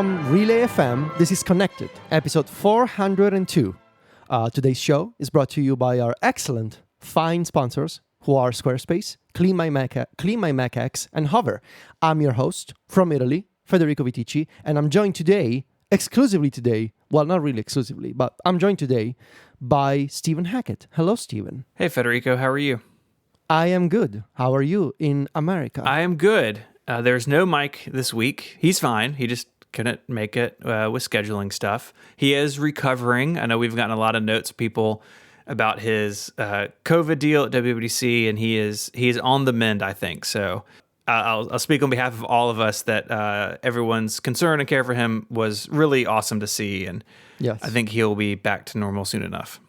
from Relay FM. This is Connected, episode 402. Today's show is brought to you by our excellent, fine sponsors, who are Squarespace, Clean My Mac X, and Hover. I'm your host from Italy, Federico Vitici, and I'm joined today, well, not really exclusively, but I'm joined today by Stephen Hackett. Hello, Stephen. Hey, Federico. How are you? I am good. How are you in America? I am good. There's no Mike this week. He's fine. He just couldn't make it with scheduling stuff. He is recovering. I know we've gotten a lot of notes, people, about his COVID deal at WWDC, and he is on the mend, I think. So I'll speak on behalf of all of us that everyone's concern and care for him was really awesome to see, and yes, I think he'll be back to normal soon enough.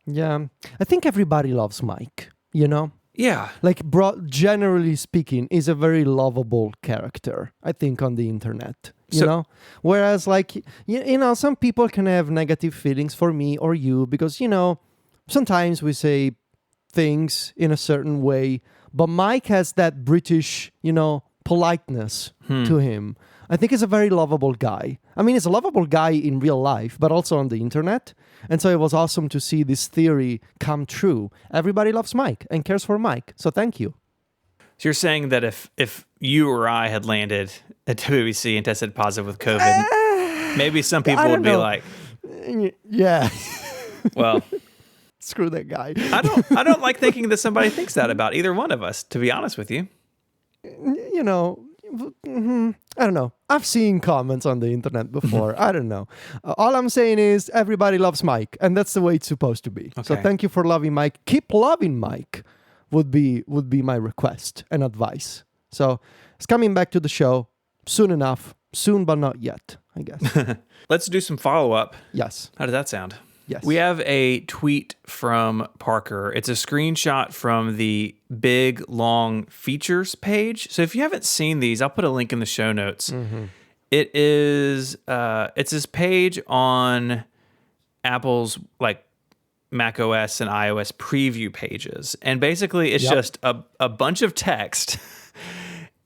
Yeah, I think everybody loves Mike, you know? Yeah. Like, generally speaking, is a very lovable character, I think, on the internet, you know? Whereas, like, you know, some people can have negative feelings for me or you because, you know, sometimes we say things in a certain way, but Mike has that British, you know, politeness to him. I think he's a very lovable guy. I mean, he's a lovable guy in real life, but also on the internet. And so it was awesome to see this theory come true. Everybody loves Mike and cares for Mike. So thank you. So you're saying that if you or I had landed at WWDC and tested positive with COVID, maybe some people would be like, yeah, well, screw that guy. I don't like thinking that somebody thinks that about either one of us, to be honest with you. You know, I don't know. I've seen comments on the internet before. I don't know. All I'm saying is everybody loves Mike, and that's the way it's supposed to be. Okay. So thank you for loving Mike. Keep loving Mike would be my request and advice. So it's coming back to the show soon enough. Soon, but not yet, I guess. Let's do some follow-up. Yes. How does that sound? Yes. We have a tweet from Parker. It's a screenshot from the big, long features page. So if you haven't seen these, I'll put a link in the show notes. Mm-hmm. It's this page on Apple's like Mac OS and iOS preview pages. And basically it's just a bunch of text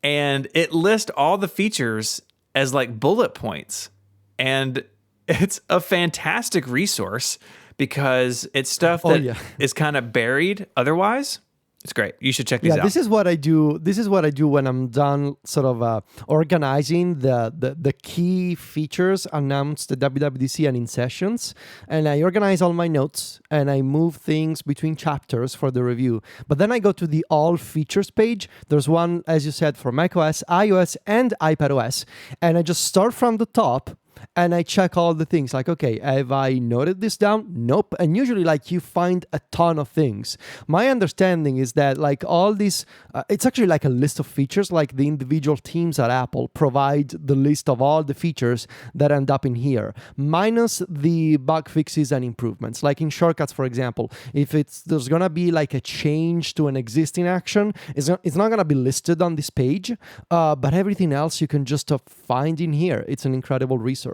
and it lists all the features as like bullet points. And it's a fantastic resource because it's stuff that is kind of buried otherwise. It's great. You should check these out. This is what I do. This is what I do when I'm done sort of organizing the key features announced at WWDC and in sessions. And I organize all my notes and I move things between chapters for the review. But then I go to the all features page. There's one, as you said, for macOS, iOS, and iPadOS. And I just start from the top. And I check all the things like, okay, have I noted this down? Nope. And usually like you find a ton of things. My understanding is that like all these, it's actually like a list of features, like the individual teams at Apple provide the list of all the features that end up in here, minus the bug fixes and improvements. Like in shortcuts, for example, if there's going to be like a change to an existing action, it's not going to be listed on this page, but everything else you can just find in here. It's an incredible resource.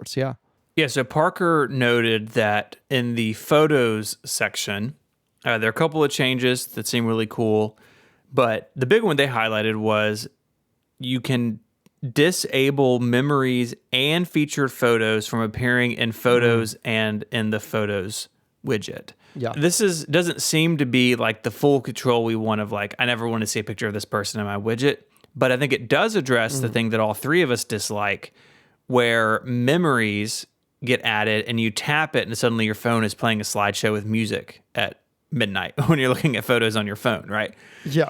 Yeah, so Parker noted that in the photos section, there are a couple of changes that seem really cool, but the big one they highlighted was you can disable memories and featured photos from appearing in photos and in the photos widget. Yeah. This doesn't seem to be like the full control we want of like, I never want to see a picture of this person in my widget, but I think it does address the thing that all three of us dislike, where memories get added and you tap it and suddenly your phone is playing a slideshow with music at midnight when you're looking at photos on your phone, right? Yeah.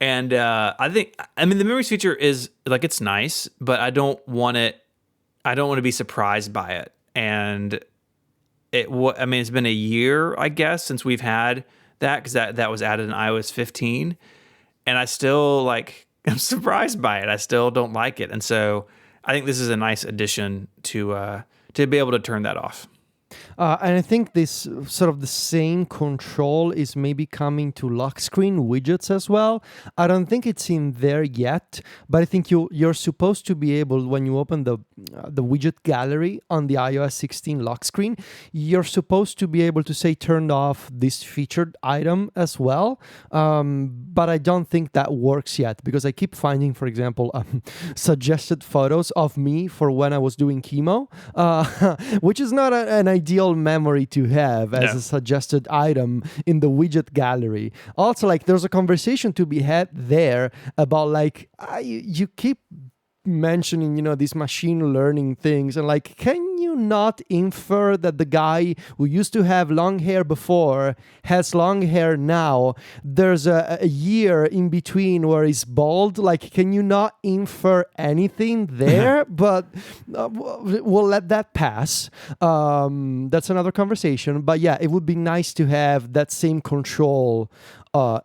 And I mean, the memories feature is like, it's nice, but I don't want to be surprised by it. And it's been a year, I guess, since we've had that, because that was added in iOS 15. And I still I'm surprised by it. I still don't like it. And so I think this is a nice addition to be able to turn that off. And I think this sort of the same control is maybe coming to lock screen widgets as well. I don't think it's in there yet, but I think you're supposed to be able, when you open the widget gallery on the iOS 16 lock screen, you're supposed to be able to say turned off this featured item as well. But I don't think that works yet, because I keep finding, for example, suggested photos of me for when I was doing chemo, which is not an ideal memory to have as a suggested item in the widget gallery. Also, like, there's a conversation to be had there about, like, you keep mentioning, these machine learning things, and like, can you not infer that the guy who used to have long hair before has long hair now? There's a year in between where he's bald. Like, can you not infer anything there? But we'll let that pass. That's another conversation. But yeah, it would be nice to have that same control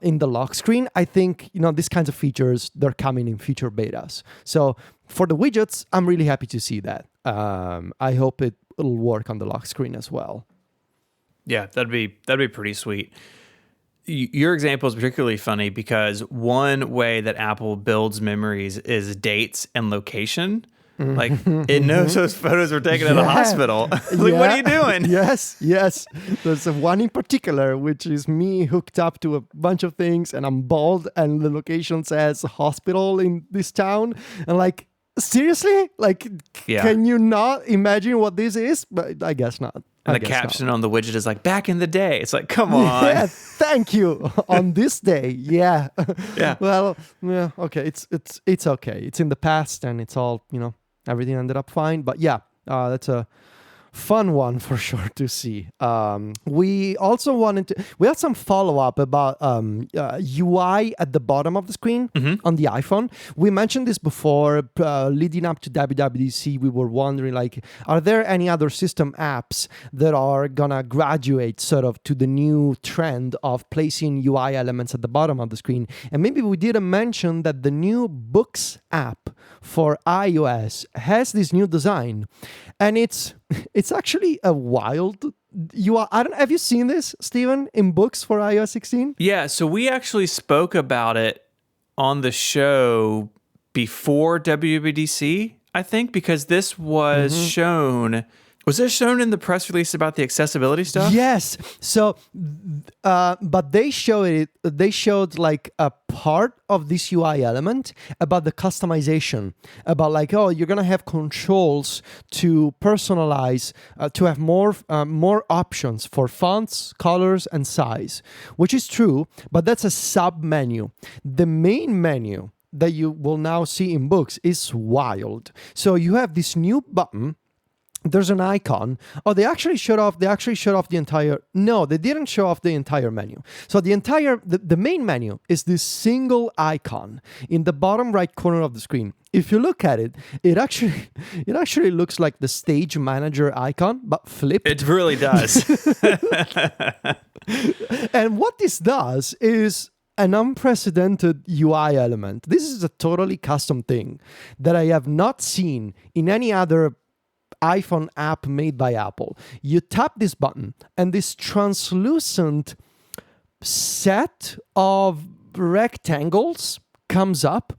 in the lock screen. I think, these kinds of features, they're coming in future betas. So for the widgets, I'm really happy to see that. I hope it'll work on the lock screen as well. Yeah, that'd be pretty sweet. Your example is particularly funny because one way that Apple builds memories is dates and location. Like, it knows those photos were taken at a hospital. Like, what are you doing? Yes. There's one in particular, which is me hooked up to a bunch of things, and I'm bald, and the location says hospital in this town. And like, seriously? Like, can you not imagine what this is? But I guess not. And the caption on the widget is like, back in the day. It's like, come on. Yeah, thank you. On this day. Yeah. Yeah. Well, yeah, okay. It's okay. It's in the past, and it's all, everything ended up fine. But yeah, that's a fun one for sure to see. We also we had some follow-up about UI at the bottom of the screen on the iPhone. We mentioned this before, leading up to WWDC. We were wondering, like, are there any other system apps that are gonna graduate sort of to the new trend of placing UI elements at the bottom of the screen? And maybe we didn't mention that the new Books app for iOS has this new design, and it's actually a wild UI. Have you seen this, Stephen, in Books for iOS 16? Yeah, so we actually spoke about it on the show before WWDC, I think, because this was shown. Was this shown in the press release about the accessibility stuff? Yes. So, but they showed like a part of this UI element about the customization, about like, oh, you're gonna have controls to personalize, to have more options for fonts, colors, and size, which is true, but that's a sub menu. The main menu that you will now see in Books is wild. So you have this new button. There's an icon. Oh, they actually showed off the entire. No, they didn't show off the entire menu. So the main menu is this single icon in the bottom right corner of the screen. If you look at it, it actually looks like the stage manager icon, but flipped. It really does. And what this does is an unprecedented UI element. This is a totally custom thing that I have not seen in any other iPhone app made by Apple. You tap this button, and this translucent set of rectangles comes up,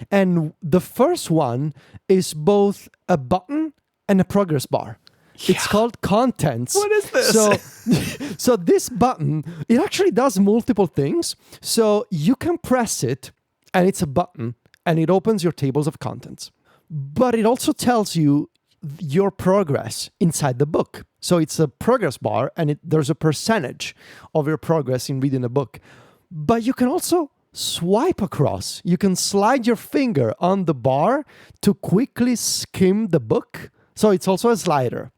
and the first one is both a button and a progress bar. Yeah. It's called Contents. What is this? So this button, it actually does multiple things. So you can press it, and it's a button, and it opens your tables of contents. But it also tells you your progress inside the book. So it's a progress bar, and there's a percentage of your progress in reading a book. But you can also swipe across. You can slide your finger on the bar to quickly skim the book. So it's also a slider.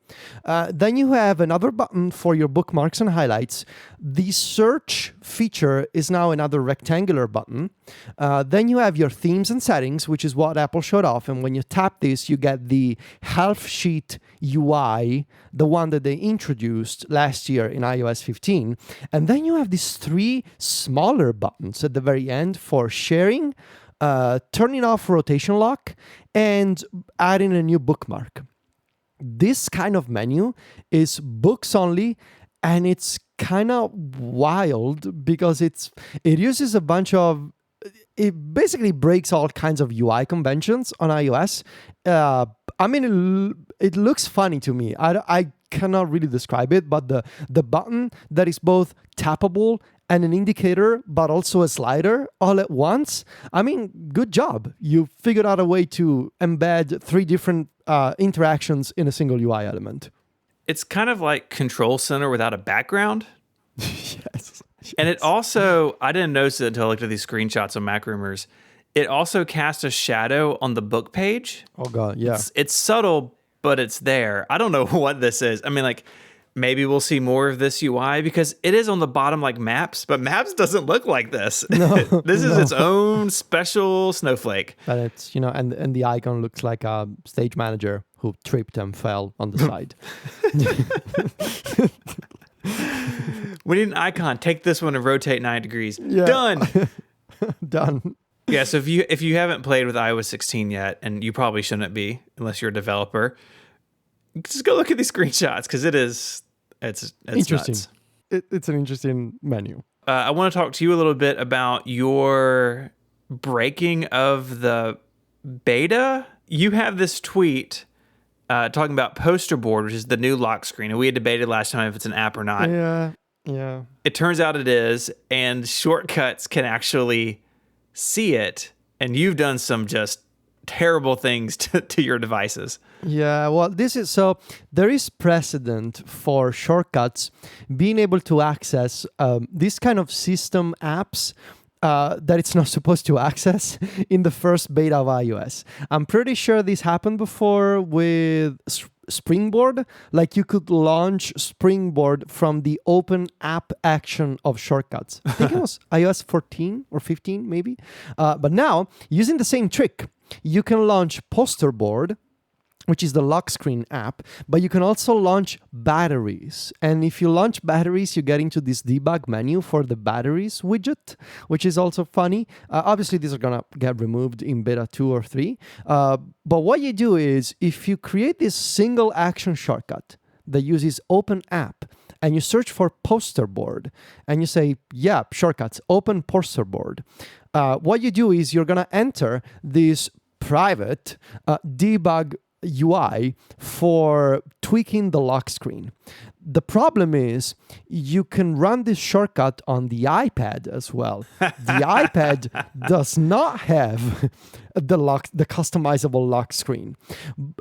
Then you have another button for your bookmarks and highlights. The search feature is now another rectangular button. Then you have your themes and settings, which is what Apple showed off. And when you tap this, you get the half sheet UI, the one that they introduced last year in iOS 15. And then you have these three smaller buttons at the very end for sharing, turning off rotation lock, and adding a new bookmark. this kind of menu is books only, and it's kind of wild because it uses a bunch of, it basically breaks all kinds of UI conventions on iOS. I mean, it looks funny to me. I cannot really describe it, but the button that is both tappable and an indicator, but also a slider all at once. I mean, good job. You figured out a way to embed 3 different interactions in a single UI element. It's kind of like Control Center without a background. Yes. And it also, I didn't notice it until I looked at these screenshots on MacRumors. It also casts a shadow on the book page. Oh, God, yeah. It's subtle, but it's there. I don't know what this is. I mean, like, maybe we'll see more of this UI because it is on the bottom like Maps, but Maps doesn't look like this. No, this is its own special snowflake. But it's, and the icon looks like a stage manager who tripped and fell on the side. We need an icon. Take this one and rotate 9 degrees. Yeah. Done. Done. Yeah, so if you haven't played with iOS 16 yet, and you probably shouldn't be unless you're a developer, just go look at these screenshots because it's Interesting. nuts. It's an interesting menu. I want to talk to you a little bit about your breaking of the beta. You have this tweet talking about Poster Board, which is the new lock screen, and we had debated last time if it's an app or not. Yeah. It turns out it is, and Shortcuts can actually see it, and you've done some just terrible things to your devices. Yeah, well, there is precedent for Shortcuts being able to access this kind of system apps that it's not supposed to access in the first beta of iOS. I'm pretty sure this happened before with Springboard. Like, you could launch Springboard from the open app action of Shortcuts. I think it was iOS 14 or 15 maybe. But now, using the same trick, you can launch Poster Board, which is the lock screen app, but you can also launch batteries. And if you launch batteries, you get into this debug menu for the batteries widget, which is also funny. Obviously, these are going to get removed in beta 2 or 3. But what you do is, if you create this single action shortcut that uses open app, and you search for Poster Board, and you say, yeah, shortcuts, open Poster Board, what you do is you're going to enter this private debug UI for tweaking the lock screen. The problem is you can run this shortcut on the iPad as well. The iPad does not have the customizable lock screen.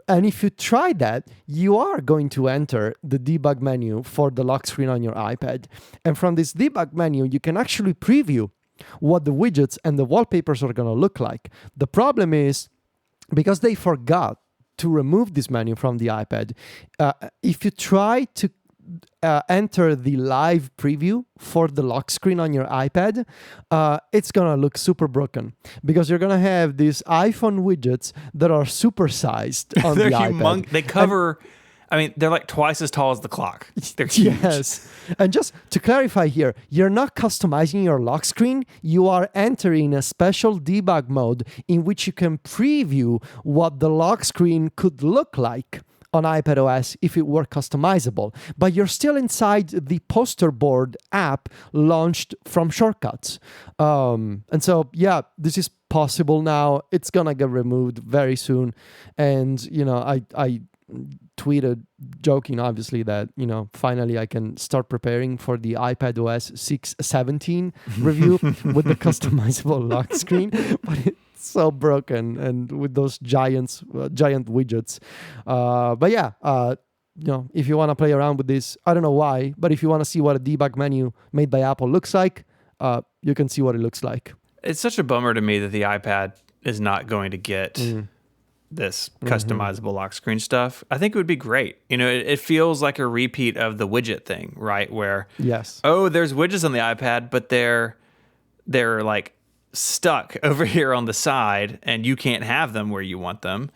And if you try that, you are going to enter the debug menu for the lock screen on your iPad. And from this debug menu, you can actually preview what the widgets and the wallpapers are going to look like. The problem is, because they forgot to remove this menu from the iPad, if you try to enter the live preview for the lock screen on your iPad, it's gonna look super broken because you're gonna have these iPhone widgets that are supersized on the iPad. They cover... I mean, they're like twice as tall as the clock. They're huge. Yes. And just to clarify here, you're not customizing your lock screen. You are entering a special debug mode in which you can preview what the lock screen could look like on iPadOS if it were customizable. But you're still inside the Poster Board app launched from Shortcuts. And so, yeah, this is possible now. It's going to get removed very soon. And, I tweeted joking obviously that finally I can start preparing for the iPadOS 6.17 review with the customizable lock screen, but it's so broken and with those giant widgets. But yeah, if you want to play around with this, I don't know why, but if you want to see what a debug menu made by Apple looks like, you can see what it looks like. It's such a bummer to me that the iPad is not going to get this customizable lock screen stuff. I think it would be great. It feels like a repeat of the widget thing, right? Where yes, there's widgets on the iPad, but they're like stuck over here on the side, and you can't have them where you want them.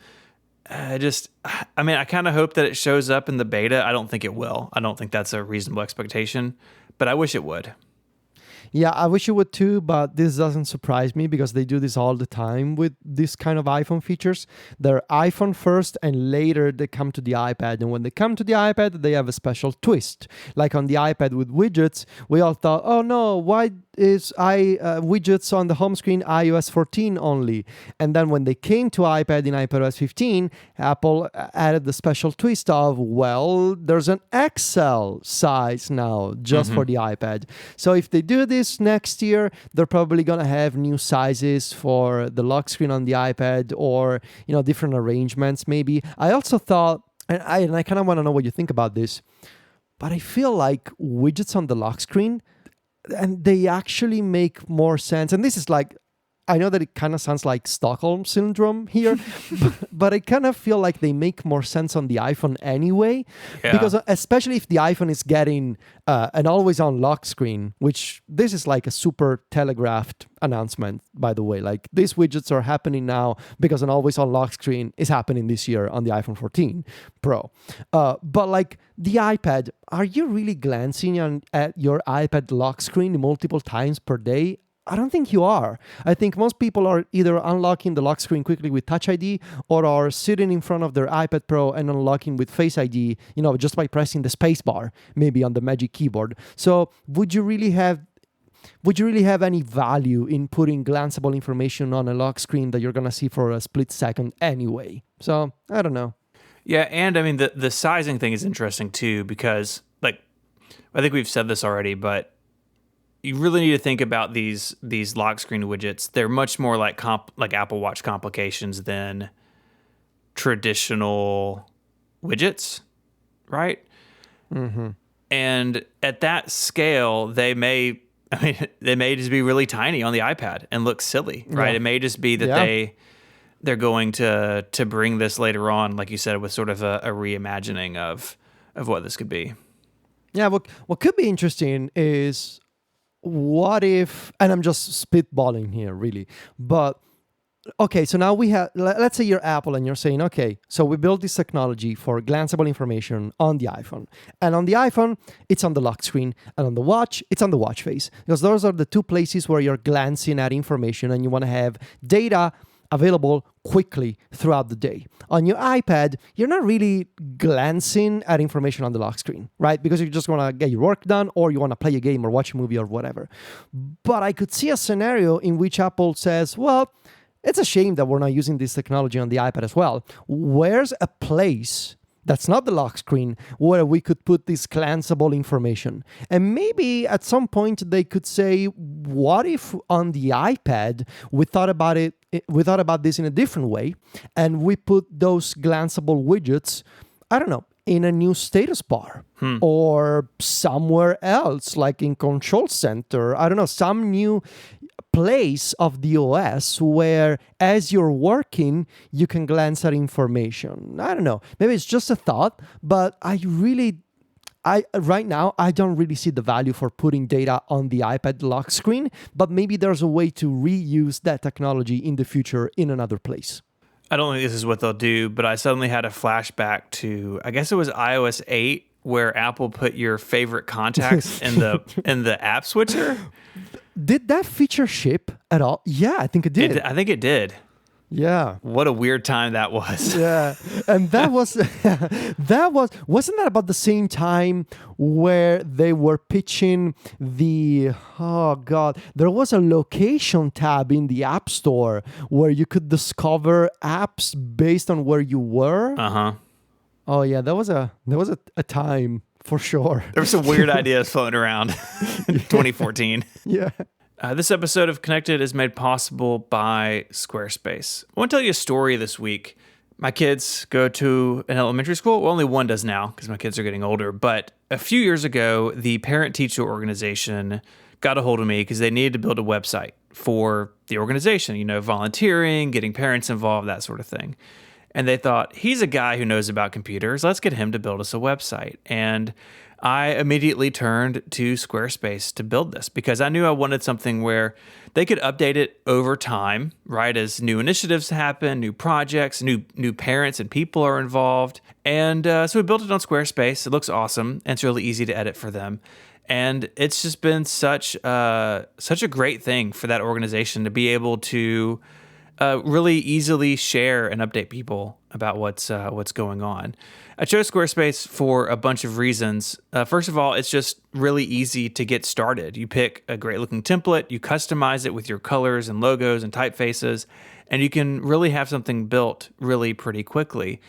I kind of hope that it shows up in the beta. I don't think it will. I don't think that's a reasonable expectation, but I wish it would. Yeah, I wish you would too, but this doesn't surprise me because they do this all the time with this kind of iPhone features. They're iPhone first and later they come to the iPad. And when they come to the iPad, they have a special twist. Like on the iPad with widgets, we all thought, oh no, why is widgets on the home screen iOS 14 only? And then when they came to iPad in iPadOS 15, Apple added the special twist of, well, there's an XL size now just for the iPad. So if they do this next year, they're probably going to have new sizes for the lock screen on the iPad or, different arrangements maybe. I also thought, and I kind of want to know what you think about this, but I feel like widgets on the lock screen, and they actually make more sense. And this is like, I know that it kind of sounds like Stockholm syndrome here, but I kind of feel like they make more sense on the iPhone anyway. Yeah. Because especially if the iPhone is getting an always-on lock screen, which this is like a super telegraphed announcement, by the way. Like these widgets are happening now because an always-on lock screen is happening this year on the iPhone 14 Pro. But like the iPad, are you really glancing at your iPad lock screen multiple times per day? I don't think you are. I think most people are either unlocking the lock screen quickly with Touch ID or are sitting in front of their iPad Pro and unlocking with Face ID, just by pressing the space bar, maybe on the Magic Keyboard. So would you really have any value in putting glanceable information on a lock screen that you're going to see for a split second anyway? So I don't know. Yeah, and I mean, the sizing thing is interesting too, because like, I think we've said this already, but you really need to think about these lock screen widgets. They're much more like Apple Watch complications than traditional widgets, right? Mm-hmm. And at that scale, they may just be really tiny on the iPad and look silly, right? Yeah. It may just be that they're going to bring this later on, like you said, with sort of a reimagining of what this could be. Yeah, what could be interesting is, what if, and I'm just spitballing here really, but okay, so now we have, let's say you're Apple and you're saying, okay, so we built this technology for glanceable information on the iPhone. And on the iPhone, it's on the lock screen. And on the watch, it's on the watch face. Because those are the two places where you're glancing at information and you want to have data available quickly throughout the day. On your iPad, you're not really glancing at information on the lock screen, right? Because you just want to get your work done or you want to play a game or watch a movie or whatever. But I could see a scenario in which Apple says, well, it's a shame that we're not using this technology on the iPad as well. Where's a place that's not the lock screen where we could put this glanceable information? And maybe at some point they could say, what if on the iPad we thought about this in a different way and we put those glanceable widgets, I don't know, in a new status bar or somewhere else, like in Control Center, I don't know, some new place of the OS where as you're working, you can glance at information. I don't know. Maybe it's just a thought, but right now, I don't really see the value for putting data on the iPad lock screen, but maybe there's a way to reuse that technology in the future in another place. I don't think this is what they'll do, but I suddenly had a flashback to, I guess it was iOS 8, where Apple put your favorite contacts in the app switcher. Did that feature ship at all? Yeah, I think it did. I think it did. Yeah. What a weird time that was. Yeah. And wasn't that about the same time where they were pitching there was a location tab in the App Store where you could discover apps based on where you were? Uh-huh. Oh yeah, there was a time for sure. There were some weird ideas floating around in 2014. Yeah. This episode of Connected is made possible by Squarespace. I want to tell you a story this week. My kids go to an elementary school. Well, only one does now because my kids are getting older. But a few years ago, the parent-teacher organization got a hold of me because they needed to build a website for the organization, volunteering, getting parents involved, that sort of thing. And they thought, he's a guy who knows about computers. Let's get him to build us a website. And I immediately turned to Squarespace to build this because I knew I wanted something where they could update it over time, right? As new initiatives happen, new projects, new parents and people are involved. And so we built it on Squarespace. It looks awesome. And it's really easy to edit for them. And it's just been such a great thing for that organization to be able to really easily share and update people about what's going on. I chose Squarespace for a bunch of reasons. First of all, it's just really easy to get started. You pick a great looking template, you customize it with your colors and logos and typefaces, and you can really have something built really pretty quickly.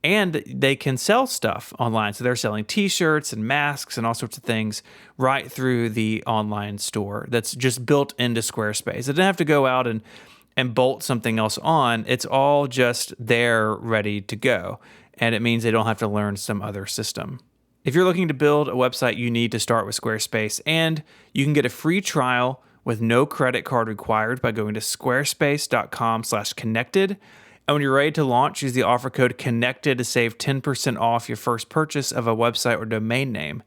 And they can sell stuff online. So they're selling t-shirts and masks and all sorts of things right through the online store that's just built into Squarespace. It doesn't have to go out and bolt something else on. It's all just there ready to go. And it means they don't have to learn some other system. If you're looking to build a website, you need to start with Squarespace. And you can get a free trial with no credit card required by going to squarespace.com/connected. And when you're ready to launch, use the offer code CONNECTED to save 10% off your first purchase of a website or domain name.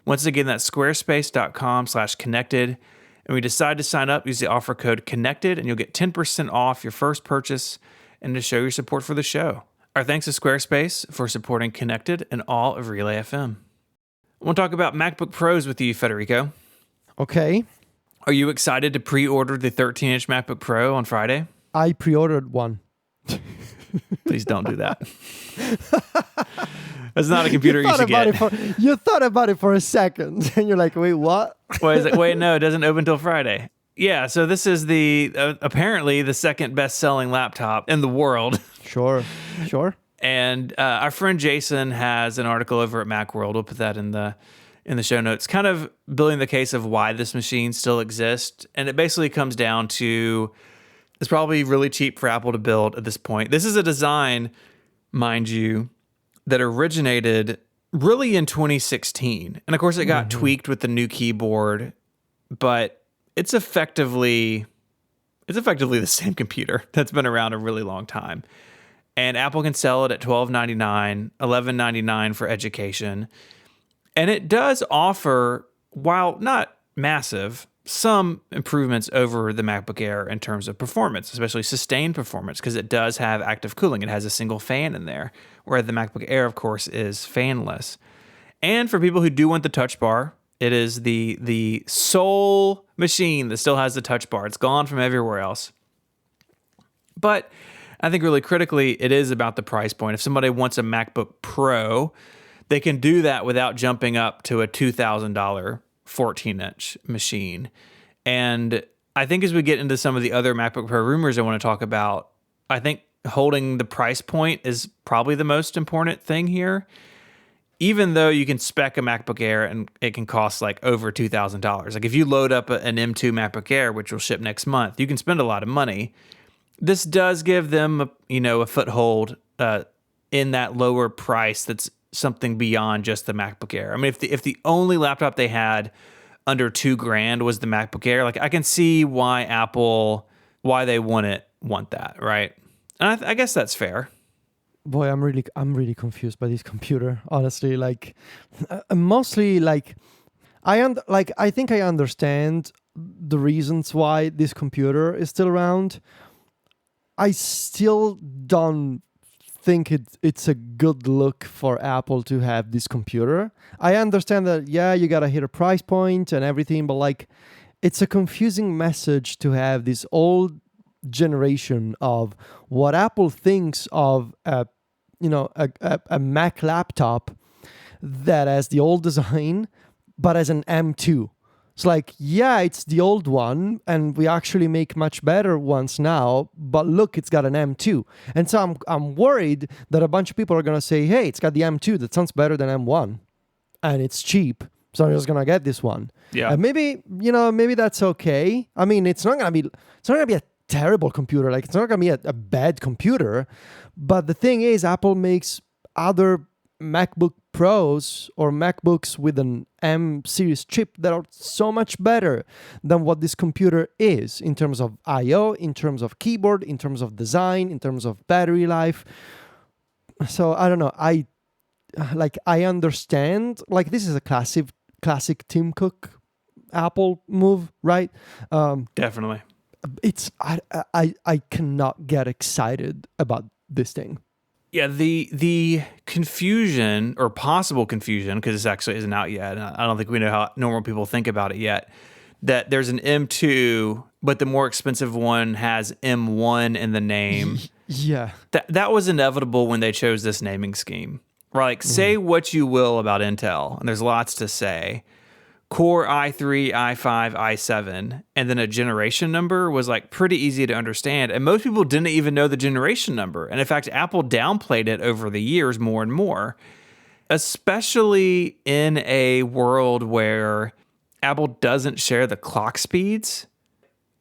Once again, that's squarespace.com/connected. And when you decide to sign up, use the offer code CONNECTED and you'll get 10% off your first purchase and to show your support for the show. Our thanks to Squarespace for supporting Connected and all of Relay FM. I want to talk about MacBook Pros with you, Federico. Okay. Are you excited to pre-order the 13-inch MacBook Pro on Friday? I pre-ordered one. Please don't do that. That's not a computer you should get. You thought about it for a second, and you're like, wait, what? Wait, no, it doesn't open until Friday. Yeah, so this is apparently the second best-selling laptop in the world. Sure. And our friend Jason has an article over at Macworld. We'll put that in the show notes, kind of building the case of why this machine still exists. And it basically comes down to it's probably really cheap for Apple to build at this point. This is a design, mind you, that originated really in 2016. And of course, it got tweaked with the new keyboard, but it's effectively the same computer that's been around a really long time. And Apple can sell it at $12.99, $11.99 for education. And it does offer, while not massive, some improvements over the MacBook Air in terms of performance, especially sustained performance, because it does have active cooling. It has a single fan in there, whereas the MacBook Air, of course, is fanless. And for people who do want the touch bar, it is the sole machine that still has the touch bar. It's gone from everywhere else. But I think really critically, it is about the price point. If somebody wants a MacBook Pro, they can do that without jumping up to a $2,000 14-inch machine. And I think as we get into some of the other MacBook Pro rumors I want to talk about, I think holding the price point is probably the most important thing here. Even though you can spec a MacBook Air and it can cost like over $2,000. Like if you load up an M2 MacBook Air, which will ship next month, you can spend a lot of money. This does give them a foothold in that lower price that's something beyond just the MacBook Air. I mean, if the only laptop they had under $2,000 was the MacBook Air, like I can see why they want that, right? And I guess that's fair. Boy, I'm really confused by this computer. Honestly, like mostly like I think I understand the reasons why this computer is still around. I still don't think it's a good look for Apple to have this computer. I understand that, yeah, you gotta hit a price point and everything, but like it's a confusing message to have this old generation of what Apple thinks of a Mac laptop that has the old design but as an M2. It's like, yeah, it's the old one, and we actually make much better ones now, but look, it's got an M2. And so I'm worried that a bunch of people are going to say, hey, it's got the M2, that sounds better than M1, and it's cheap, so I'm just going to get this one. Yeah. And maybe that's okay. I mean, it's not going to be a terrible computer, like it's not going to be a bad computer, but the thing is, Apple makes other MacBook Pros or MacBooks with an M series chip that are so much better than what this computer is in terms of I/O, in terms of keyboard, in terms of design, in terms of battery life. So I don't know. I understand. Like this is a classic Tim Cook Apple move, right? Definitely. I cannot get excited about this thing. Yeah, the confusion or possible confusion, because this actually isn't out yet, and I don't think we know how normal people think about it yet, that there's an M2, but the more expensive one has M1 in the name. Yeah. That was inevitable when they chose this naming scheme. Like, say what you will about Intel, and there's lots to say. Core i3, i5, i7, and then a generation number was like pretty easy to understand. And most people didn't even know the generation number. And in fact, Apple downplayed it over the years more and more, especially in a world where Apple doesn't share the clock speeds.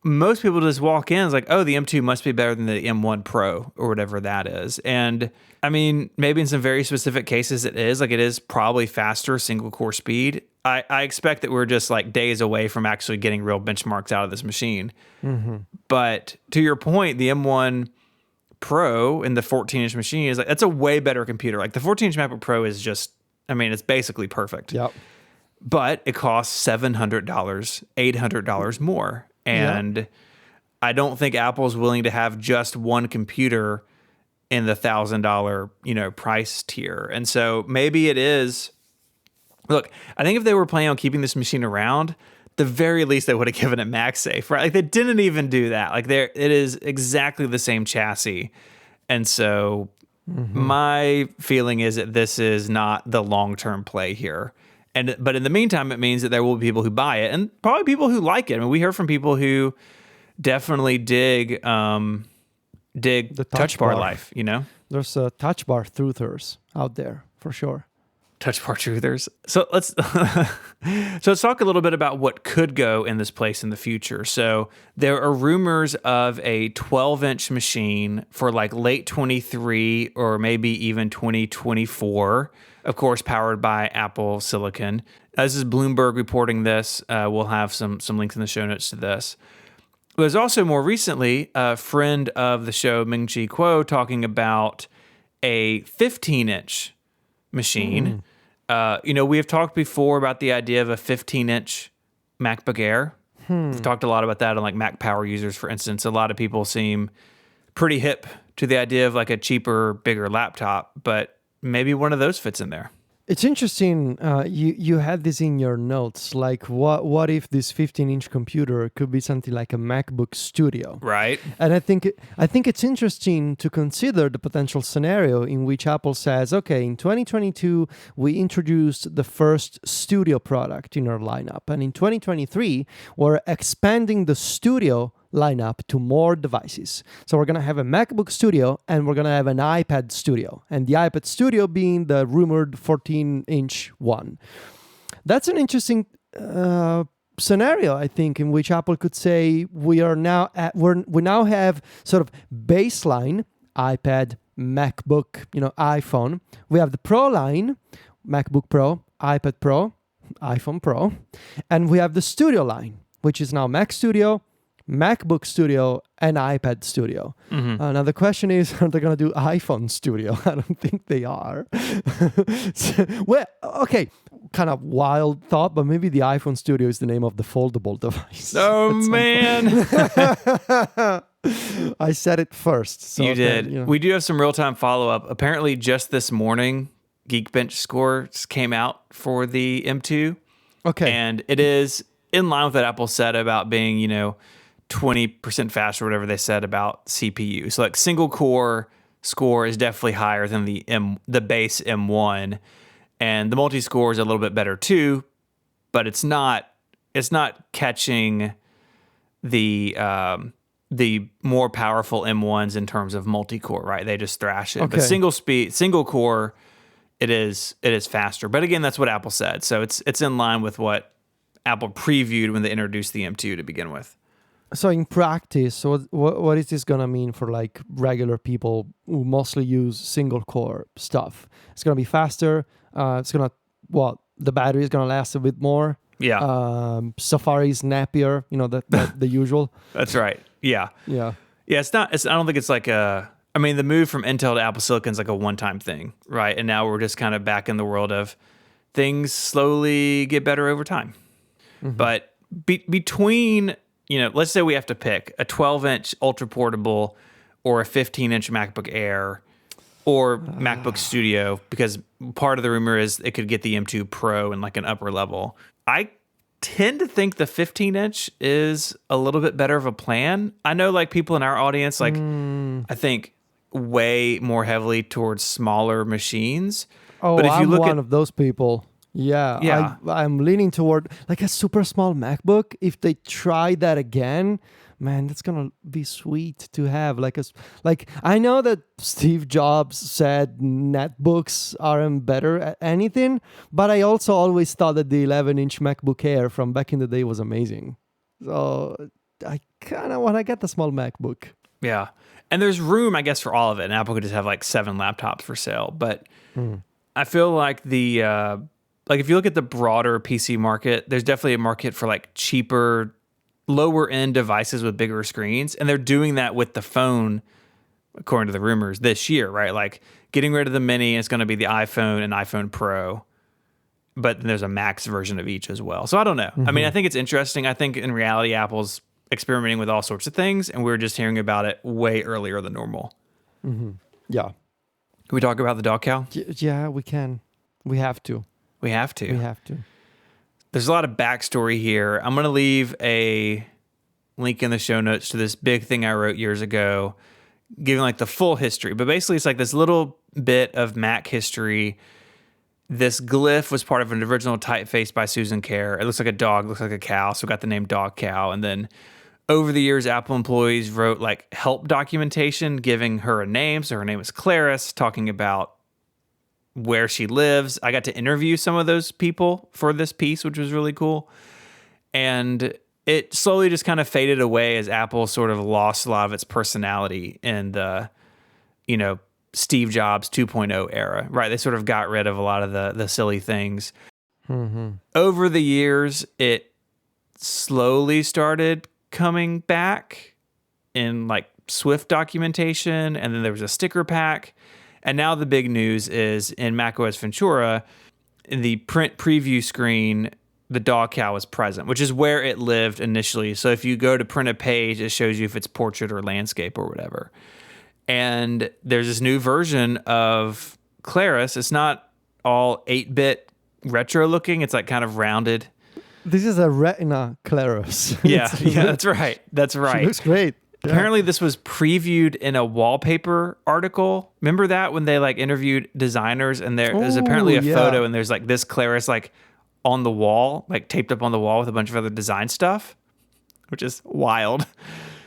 Most people just walk in, it's like, oh, the M2 must be better than the M1 Pro or whatever that is. And I mean, maybe in some very specific cases it is. Like, it is probably faster single core speed. I expect that we're just like days away from actually getting real benchmarks out of this machine. But to your point, the M1 Pro in the 14-inch machine is like, that's a way better computer. Like, the 14-inch MacBook Pro is just, I mean, it's basically perfect. Yep. But it costs $700, $800 more. And I don't think Apple's willing to have just one computer in the $1,000, price tier. And so maybe it is. Look, I think if they were planning on keeping this machine around, the very least they would have given it MagSafe, right? Like, they didn't even do that. Like, it is exactly the same chassis. And so my feeling is that this is not the long-term play here. But in the meantime, it means that there will be people who buy it, and probably people who like it. I mean, we hear from people who definitely dig the touch bar life, There's touch bar truthers out there for sure. Touch bar truthers. So let's talk a little bit about what could go in this place in the future. So there are rumors of a 12-inch machine for like late 23 or maybe even 2024. Of course, powered by Apple Silicon. This is Bloomberg reporting this. We'll have some links in the show notes to this. There's also more recently a friend of the show, Ming-Chi Kuo, talking about a 15-inch machine. We have talked before about the idea of a 15-inch MacBook Air. We've talked a lot about that on like Mac Power Users, for instance. A lot of people seem pretty hip to the idea of like a cheaper, bigger laptop, but maybe one of those fits in there. It's interesting. You had this in your notes. Like, what if this 15-inch computer could be something like a MacBook Studio? Right. And I think it's interesting to consider the potential scenario in which Apple says, okay, in 2022 we introduced the first Studio product in our lineup, and in 2023 we're expanding the Studio lineup to more devices. So we're going to have a MacBook Studio and we're going to have an iPad Studio, and the iPad Studio being the rumored 14-inch one. That's an interesting scenario, I think, in which Apple could say we now have sort of baseline iPad, MacBook, iPhone. We have the Pro line, MacBook Pro, iPad Pro, iPhone Pro, and we have the Studio line, which is now Mac Studio, MacBook Studio, and iPad Studio. Now the question is, are they going to do iPhone Studio? I don't think they are. Well, okay, kind of wild thought, but maybe the iPhone Studio is the name of the foldable device. Oh, man. I said it first. So you did. We do have some real-time follow-up. Apparently, just this morning, Geekbench scores came out for the M2. Okay. And it is in line with what Apple said about being, 20% faster, whatever they said about CPU. So like single core score is definitely higher than the base M1, and the multi-score is a little bit better too, but it's not catching the more powerful M1s in terms of multi-core, right? They just thrash it. Okay. But single core, it is faster. But again, that's what Apple said. So it's in line with what Apple previewed when they introduced the M2 to begin with. So in practice, what is this gonna mean for like regular people who mostly use single core stuff? It's gonna be faster. The battery is gonna last a bit more. Yeah. Safari's snappier. The usual. That's right. Yeah. Yeah. Yeah. I don't think it's like the move from Intel to Apple Silicon is like a one-time thing, right? And now we're just kind of back in the world of things slowly get better over time. But between, let's say we have to pick a 12-inch ultra portable or a 15-inch MacBook Air. or MacBook Studio, because part of the rumor is it could get the M2 Pro in like an upper level. I tend to think the 15-inch is a little bit better of a plan. I know like people in our audience, like I think way more heavily towards smaller machines. Oh, but if you I'm look one at of those people. Yeah. I'm leaning toward like a super small MacBook. If they try that again, man, that's gonna be sweet to have. Like I know that Steve Jobs said netbooks aren't better at anything, but I also always thought that the 11-inch MacBook Air from back in the day was amazing. So I kind of want to get the small MacBook. Yeah. And there's room, I guess, for all of it. And Apple could just have like 7 laptops for sale. But I feel like like if you look at the broader PC market, there's definitely a market for like cheaper, lower end devices with bigger screens. And they're doing that with the phone, according to the rumors, this year, right? Like getting rid of the mini, it's going to be the iPhone and iPhone Pro. But then there's a max version of each as well. So I don't know. I mean, I think it's interesting. I think in reality, Apple's experimenting with all sorts of things, and we're just hearing about it way earlier than normal. Yeah. Can we talk about the Dogcow? Yeah, we can. We have to. We have to. We have to. There's a lot of backstory here. I'm going to leave a link in the show notes to this big thing I wrote years ago, giving like the full history. But basically, it's like this little bit of Mac history. This glyph was part of an original typeface by Susan Kerr. It looks like a dog, looks like a cow, so we got the name Dogcow. And then over the years, Apple employees wrote like help documentation, giving her a name. So her name is Clarus, talking about where she lives. I got to interview some of those people for this piece, which was really cool. And it slowly just kind of faded away as Apple sort of lost a lot of its personality in the, Steve Jobs 2.0 era, right? They sort of got rid of a lot of the silly things. Over the years, it slowly started coming back in like Swift documentation, and then there was a sticker pack. And now the big news is in macOS Ventura, in the print preview screen, the Dogcow is present, which is where it lived initially. So if you go to print a page, it shows you if it's portrait or landscape or whatever. And there's this new version of Clarus. It's not all 8-bit retro looking. It's like kind of rounded. This is a Retina Clarus. Yeah, that's right. That's right. She looks great. Apparently, this was previewed in a wallpaper article. Remember that when they like interviewed designers, and there's apparently a photo, and there's like this Clarus like on the wall, like taped up on the wall with a bunch of other design stuff, which is wild.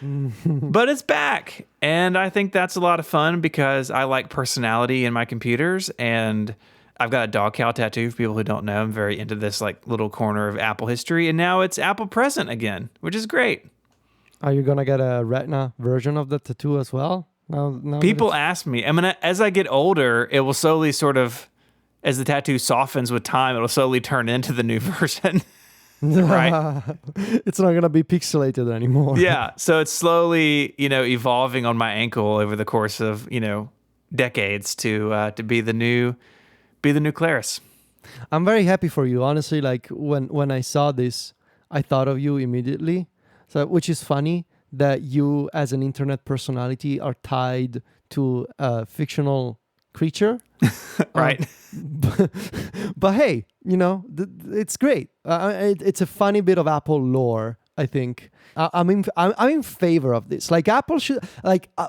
But it's back, and I think that's a lot of fun because I like personality in my computers, and I've got a Dogcow tattoo. For people who don't know, I'm very into this like little corner of Apple history, and now it's Apple present again, which is great. Are you gonna get a Retina version of the tattoo as well? Now people ask me. I mean, as I get older, it will slowly sort of, as the tattoo softens with time, it'll slowly turn into the new version. Right? It's not gonna be pixelated anymore. Yeah. So it's slowly, evolving on my ankle over the course of, decades to be the new Clarus. I'm very happy for you. Honestly, like when I saw this, I thought of you immediately. So, which is funny that you, as an internet personality, are tied to a fictional creature, right? But hey, it's great. It's a funny bit of Apple lore, I think. I'm in favor of this. Like Apple should,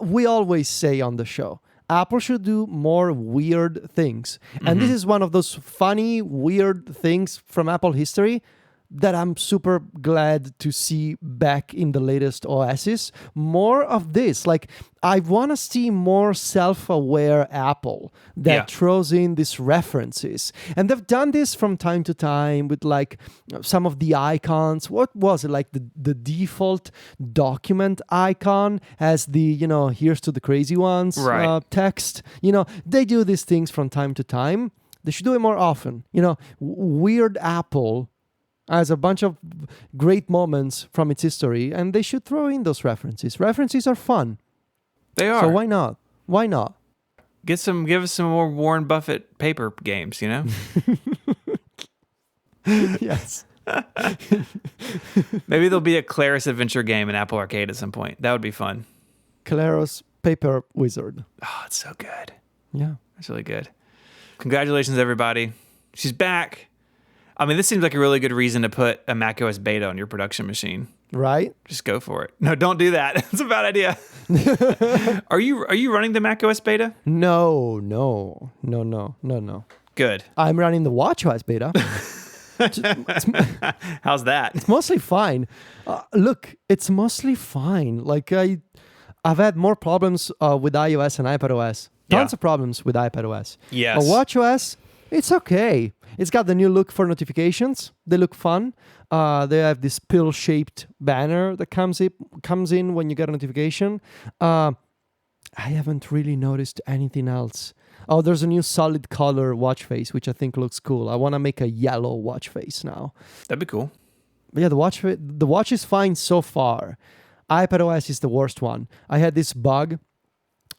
we always say on the show, Apple should do more weird things, and this is one of those funny, weird things from Apple history that I'm super glad to see back in the latest OSs. More of this. Like, I want to see more self-aware Apple that throws in these references. And they've done this from time to time with, like, some of the icons. What was it? Like, the default document icon has the, here's to the crazy ones text. They do these things from time to time. They should do it more often. Weird Apple as a bunch of great moments from its history, and they should throw in those references. References are fun. They are. So why not? Why not? Give us some more Warren Buffett paper games, Yes. Maybe there'll be a Clarus adventure game in Apple Arcade at some point. That would be fun. Clarus Paper Wizard. Oh, it's so good. Yeah. That's really good. Congratulations, everybody. She's back. I mean, this seems like a really good reason to put a macOS beta on your production machine. Right? Just go for it. No, don't do that. It's a bad idea. Are you running the macOS beta? No. Good. I'm running the watchOS beta. How's that? It's mostly fine. Look, it's mostly fine. Like I've had more problems with iOS and iPadOS. Tons of problems with iPadOS. Yes. WatchOS, it's okay. It's got the new look for notifications. They look fun. They have this pill-shaped banner that comes in when you get a notification. I haven't really noticed anything else. Oh, there's a new solid color watch face, which I think looks cool. I want to make a yellow watch face now. That'd be cool. But yeah, the watch is fine so far. iPadOS is the worst one. I had this bug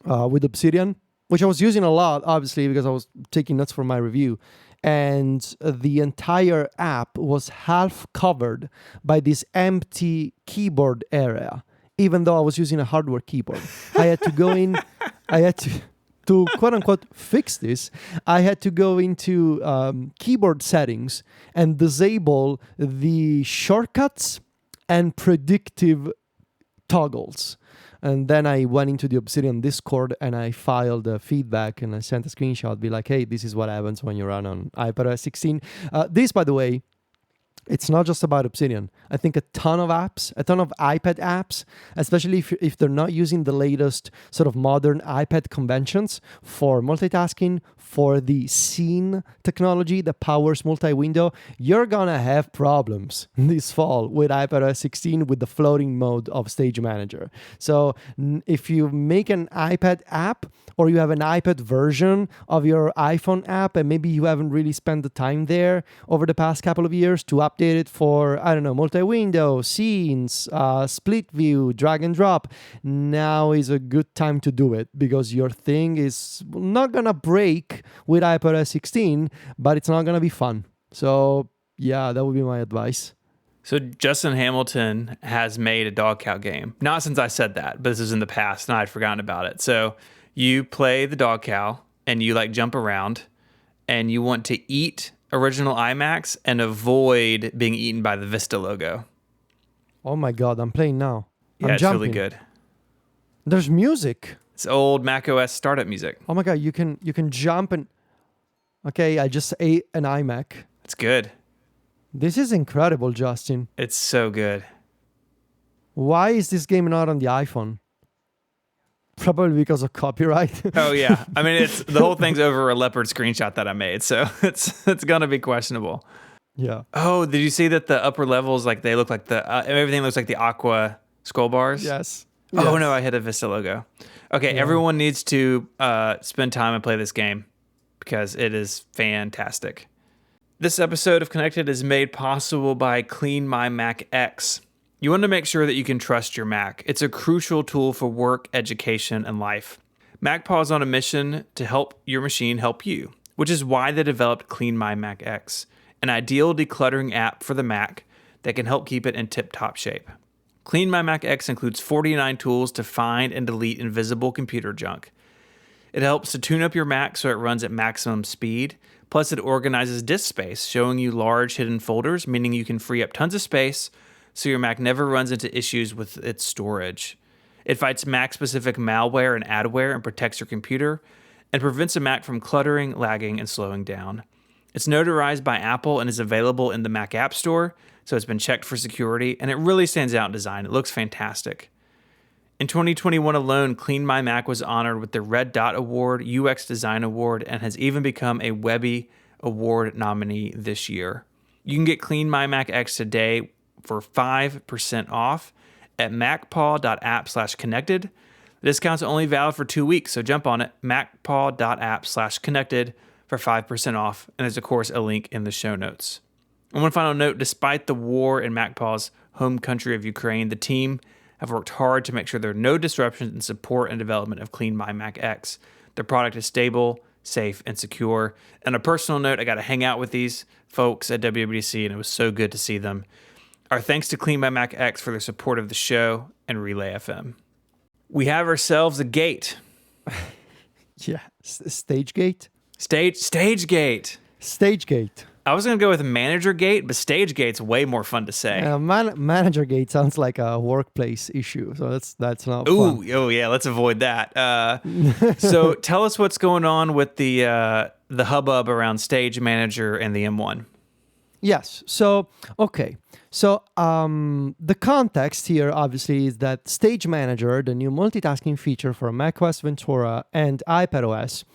with Obsidian, which I was using a lot, obviously, because I was taking notes for my review. And the entire app was half covered by this empty keyboard area, even though I was using a hardware keyboard. I had to go in, to quote unquote fix this, I had to go into keyboard settings and disable the shortcuts and predictive toggles. And then I went into the Obsidian Discord and I filed a feedback and I sent a screenshot, be like, hey, this is what happens when you run on iPadOS 16. This, by the way, it's not just about Obsidian. I think a ton of iPad apps, especially if they're not using the latest sort of modern iPad conventions for multitasking, for the scene technology that powers multi-window, you're gonna have problems this fall with iPadOS 16 with the floating mode of Stage Manager. So if you make an iPad app or you have an iPad version of your iPhone app and maybe you haven't really spent the time there over the past couple of years to update it for, I don't know, multi-window, scenes, split view, drag and drop, now is a good time to do it because your thing is not gonna break with iPadOS 16, but it's not gonna be fun. So yeah, that would be my advice. So Justin Hamilton has made a Dogcow game. Not since I said that, but this is in the past and I'd forgotten about it. So you play the Dogcow and you like jump around and you want to eat original iMacs and avoid being eaten by the Vista logo. Oh my God, I'm playing now. Yeah, it's really good. There's music. It's old macOS startup music. Oh my God, you can jump and... Okay, I just ate an iMac. It's good. This is incredible, Justin. It's so good. Why is this game not on the iPhone? Probably because of copyright. Oh yeah, I mean it's the whole thing's over a leopard screenshot that I made, so it's gonna be questionable. Yeah. Oh, did you see that the upper levels they look like the everything looks like the Aqua scroll bars? Yes. Oh Yes. no, I hit a Vista logo. Okay, Yeah. Everyone needs to spend time and play this game because it is fantastic. This episode of Connected is made possible by Clean My Mac X. You want to make sure that you can trust your Mac. It's a crucial tool for work, education, and life. MacPaw is on a mission to help your machine help you, which is why they developed Clean My Mac X, an ideal decluttering app for the Mac that can help keep it in tip-top shape. Clean My Mac X includes 49 tools to find and delete invisible computer junk. It helps to tune up your Mac so it runs at maximum speed. Plus, it organizes disk space, showing you large hidden folders, meaning you can free up tons of space so your Mac never runs into issues with its storage. It fights Mac-specific malware and adware and protects your computer and prevents a Mac from cluttering, lagging, and slowing down. It's notarized by Apple and is available in the Mac App Store, so it's been checked for security, and it really stands out in design. It looks fantastic. In 2021 alone, Clean My Mac was honored with the Red Dot Award, UX Design Award, and has even become a Webby Award nominee this year. You can get Clean My Mac X today for 5% off at macpaw.app/connected. The discount's only valid for 2 weeks, so jump on it, macpaw.app/connected for 5% off, and there's of course a link in the show notes. And one final note, despite the war in MacPaw's home country of Ukraine, the team have worked hard to make sure there are no disruptions in support and development of Clean My Mac X. The product is stable, safe, and secure. And a personal note, I got to hang out with these folks at WWDC, and it was so good to see them. Our thanks to Clean My Mac X for their support of the show and Relay FM. We have ourselves a gate. Yeah. Stagegate? Stagegate. Stagegate. I was going to go with manager gate, but stage gate's way more fun to say. Manager gate sounds like a workplace issue, so that's not Ooh, fun. oh yeah, let's avoid that. So tell us what's going on with the hubbub around Stage Manager and the M1. Yes. So, okay. So, the context here obviously is that Stage Manager, the new multitasking feature for macOS Ventura and iPadOS,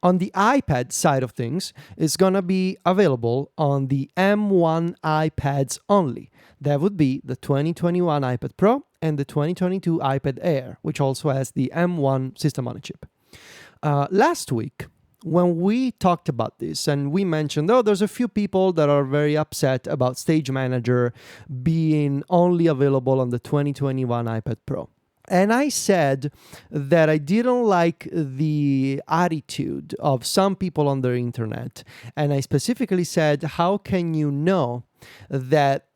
on the iPad side of things, is going to be available on the M1 iPads only. That would be the 2021 iPad Pro and the 2022 iPad Air, which also has the M1 system on a chip. Last week, when we talked about this and we mentioned, there's a few people that are very upset about Stage Manager being only available on the 2021 iPad Pro. And I said that I didn't like the attitude of some people on the internet. And I specifically said, how can you know that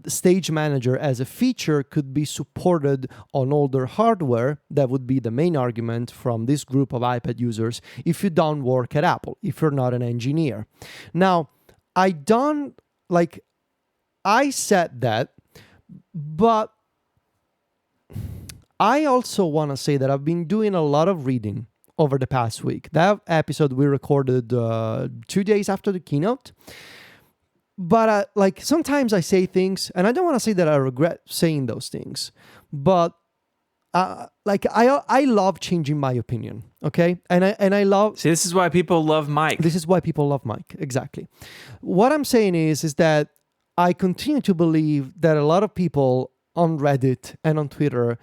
Stage Manager as a feature could be supported on older hardware? That would be the main argument from this group of iPad users if you don't work at Apple, if you're not an engineer. Now, I said that, but I also want to say that I've been doing a lot of reading over the past week. That episode we recorded 2 days after the keynote. But sometimes I say things, and I don't want to say that I regret saying those things, but I love changing my opinion, okay? And I love... See, this is why people love Mike. This is why people love Mike, exactly. What I'm saying is that I continue to believe that a lot of people on Reddit and on Twitter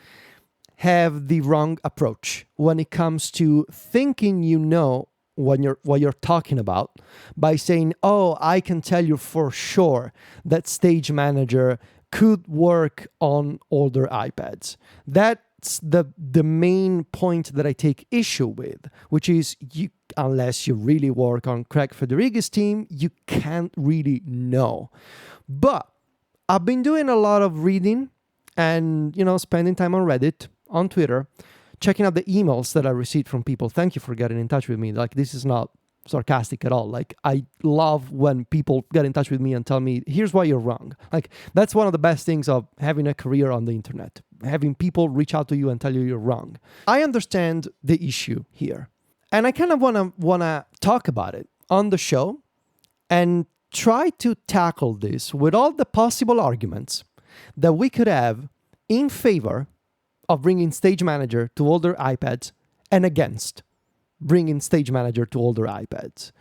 have the wrong approach when it comes to thinking what you're talking about by saying, I can tell you for sure that Stage Manager could work on older iPads. That's the main point that I take issue with, which is unless you really work on Craig Federighi's team, you can't really know. But I've been doing a lot of reading and, spending time on Reddit, on Twitter, checking out the emails that I received from people. Thank you for getting in touch with me. This is not sarcastic at all. I love when people get in touch with me and tell me, here's why you're wrong. That's one of the best things of having a career on the internet, having people reach out to you and tell you you're wrong. I understand the issue here. And I kind of want to talk about it on the show and try to tackle this with all the possible arguments that we could have in favor of bringing Stage Manager to older iPads and against bringing Stage Manager to older iPads.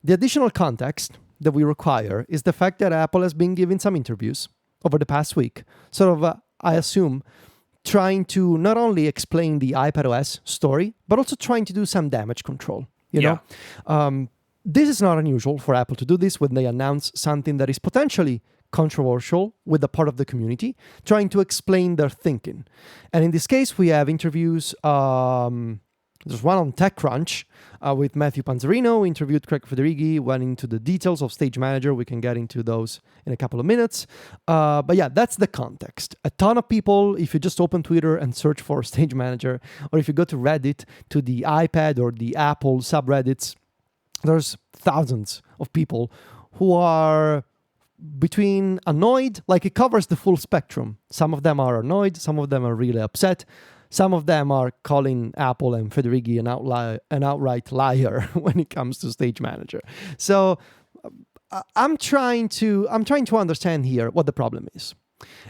The additional context that we require is the fact that Apple has been giving some interviews over the past week, I assume, trying to not only explain the iPadOS story, but also trying to do some damage control. You know? This is not unusual for Apple to do this when they announce something that is potentially controversial with a part of the community, trying to explain their thinking. And in this case, we have interviews. There's one on TechCrunch with Matthew Panzerino, who interviewed Craig Federighi, went into the details of Stage Manager. We can get into those in a couple of minutes. But yeah, that's the context. A ton of people, if you just open Twitter and search for Stage Manager, or if you go to Reddit, to the iPad or the Apple subreddits, there's thousands of people who are between annoyed, it covers the full spectrum. Some of them are annoyed, some of them are really upset, some of them are calling Apple and Federighi an outright liar when it comes to Stage Manager. So I'm trying to understand here what the problem is.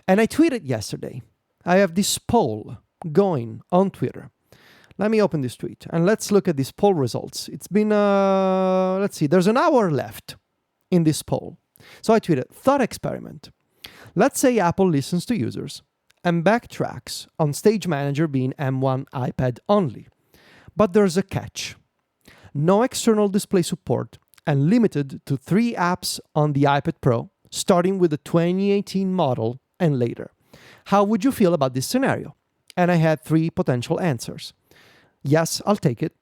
And I tweeted yesterday. I have this poll going on Twitter. Let me open this tweet and let's look at these poll results. It's been, there's an hour left in this poll. So I tweeted, thought experiment. Let's say Apple listens to users and backtracks on Stage Manager being M1 iPad only. But there's a catch. No external display support and limited to 3 apps on the iPad Pro, starting with the 2018 model and later. How would you feel about this scenario? And I had 3 potential answers. Yes, I'll take it.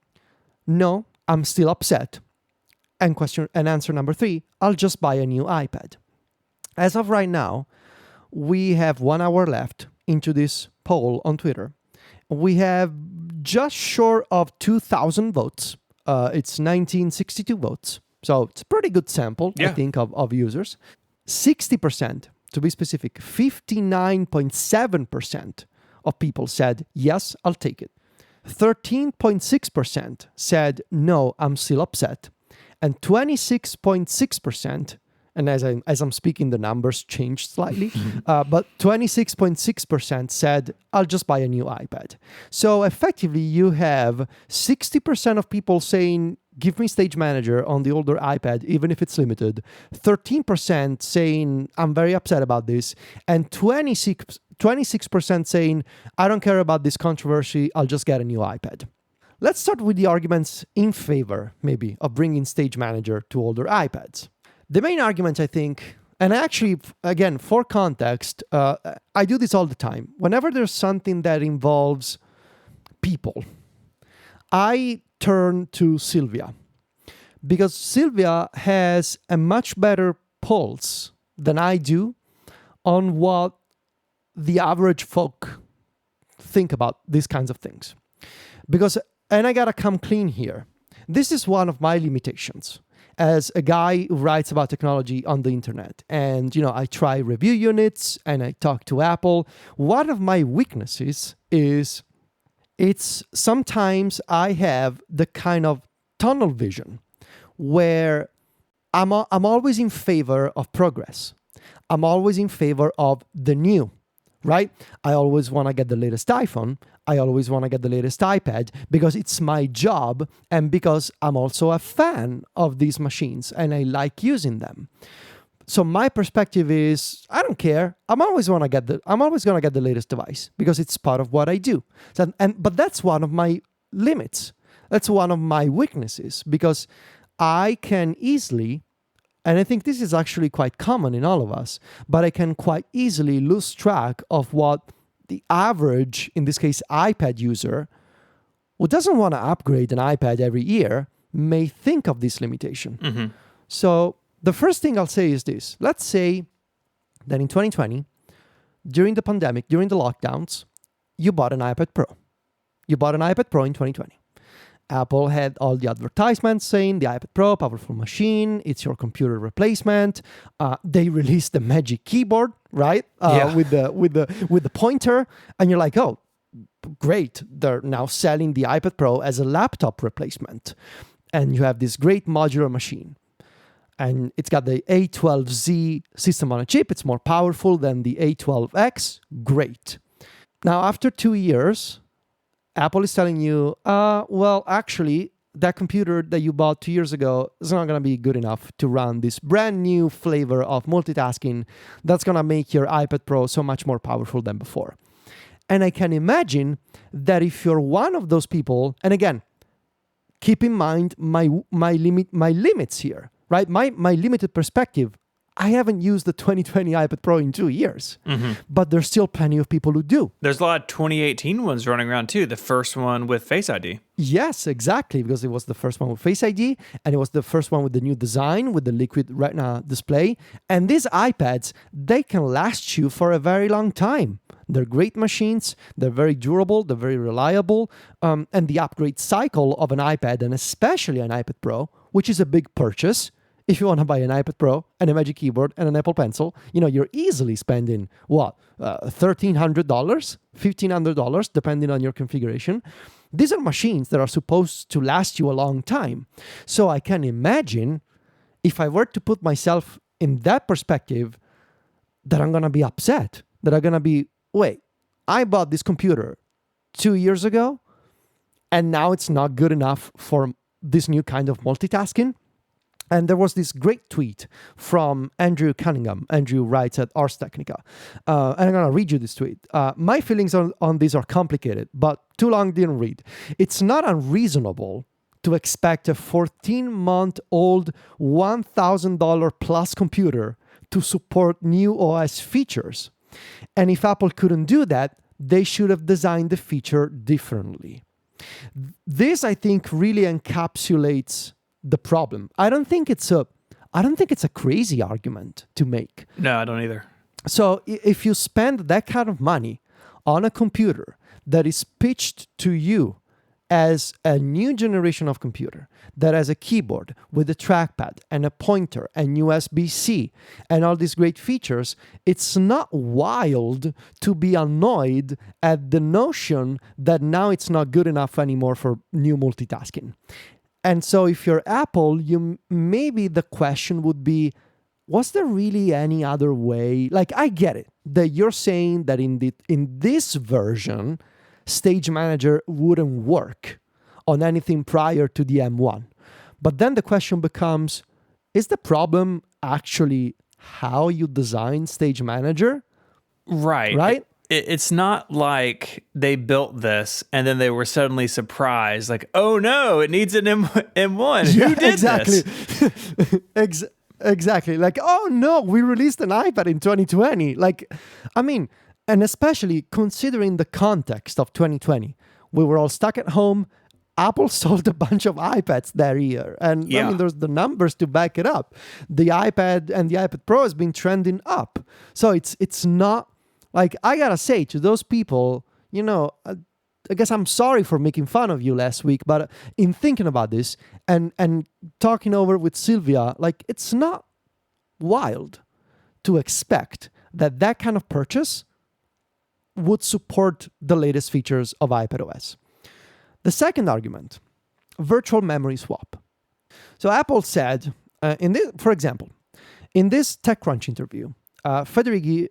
No, I'm still upset. And answer number 3, I'll just buy a new iPad. As of right now, we have 1 hour left into this poll on Twitter. we have just short of 2,000 votes. It's 1962 votes. So it's a pretty good sample, I think, of users. 60%, to be specific, 59.7% of people said, yes, I'll take it. 13.6% said, no, I'm still upset. And 26.6%, and as I'm speaking, the numbers changed slightly, but 26.6% said, I'll just buy a new iPad. So effectively, you have 60% of people saying, give me Stage Manager on the older iPad, even if it's limited. 13% saying, I'm very upset about this. And 26% saying, I don't care about this controversy, I'll just get a new iPad. Let's start with the arguments in favor, maybe, of bringing Stage Manager to older iPads. The main argument, I think, and actually, again, for context, I do this all the time. Whenever there's something that involves people, I turn to Sylvia, because Sylvia has a much better pulse than I do on what the average folk think about these kinds of things. Because, and I gotta come clean here, this is one of my limitations as a guy who writes about technology on the internet. And, I try review units and I talk to Apple. One of my weaknesses is it's sometimes I have the kind of tunnel vision where I'm always in favor of progress. I'm always in favor of the new, right? I always want to get the latest iPhone. I always want to get the latest iPad because it's my job and because I'm also a fan of these machines and I like using them. So my perspective is, I don't care. I'm always going to get the latest device because it's part of what I do. But that's one of my limits. That's one of my weaknesses because I can easily, and I think this is actually quite common in all of us, but I can quite easily lose track of what the average, in this case, iPad user, who doesn't want to upgrade an iPad every year, may think of this limitation. Mm-hmm. So the first thing I'll say is this. Let's say that in 2020, during the pandemic, during the lockdowns, you bought an iPad Pro. You bought an iPad Pro in 2020. Apple had all the advertisements saying the iPad Pro, powerful machine, it's your computer replacement. They released the Magic Keyboard, right? With the pointer, and you're like, oh, great! They're now selling the iPad Pro as a laptop replacement, and you have this great modular machine, and it's got the A12Z system on a chip. It's more powerful than the A12X. Great. Now, after 2 years, Apple is telling you, well, actually, that computer that you bought 2 years ago is not going to be good enough to run this brand new flavor of multitasking that's going to make your iPad Pro so much more powerful than before. And I can imagine that if you're one of those people, and again, keep in mind my limits here, right? My limited perspective. I haven't used the 2020 iPad Pro in 2 years, but there's still plenty of people who do. There's a lot of 2018 ones running around too. The first one with Face ID. Yes, exactly, because it was the first one with Face ID, and it was the first one with the new design, with the liquid Retina display. And these iPads, they can last you for a very long time. They're great machines, they're very durable, they're very reliable, and the upgrade cycle of an iPad, and especially an iPad Pro, which is a big purchase. If you want to buy an iPad Pro and a Magic Keyboard and an Apple Pencil, you're easily spending, $1,300, $1,500, depending on your configuration. These are machines that are supposed to last you a long time. So I can imagine if I were to put myself in that perspective, that I'm going to be upset, that I'm going to be, wait, I bought this computer 2 years ago, and now it's not good enough for this new kind of multitasking. And there was this great tweet from Andrew Cunningham. Andrew writes at Ars Technica. And I'm going to read you this tweet. My feelings on this are complicated, but too long didn't read. It's not unreasonable to expect a 14-month-old $1,000 plus computer to support new OS features. And if Apple couldn't do that, they should have designed the feature differently. This, I think, really encapsulates the problem. I don't think it's a crazy argument to make. No, I don't either. So if you spend that kind of money on a computer that is pitched to you as a new generation of computer that has a keyboard with a trackpad and a pointer and USB-C and all these great features, it's not wild to be annoyed at the notion that now it's not good enough anymore for new multitasking. And so if you're Apple, maybe the question would be, was there really any other way? Like, I get it that you're saying that in this version, Stage Manager wouldn't work on anything prior to the M1. But then the question becomes, is the problem actually how you design Stage Manager? Right? It's not like they built this and then they were suddenly surprised, like, oh no, it needs an M1. Who did this? Exactly. Like, oh no, we released an iPad in 2020. Like, I mean, and especially considering the context of 2020, we were all stuck at home. Apple sold a bunch of iPads that year. And I mean, there's the numbers to back it up. The iPad and the iPad Pro has been trending up. So it's not like, I gotta say to those people, I guess I'm sorry for making fun of you last week, but in thinking about this and talking over with Sylvia, like, it's not wild to expect that kind of purchase would support the latest features of iPadOS. The second argument, virtual memory swap. So Apple said, for example, in this TechCrunch interview, Federico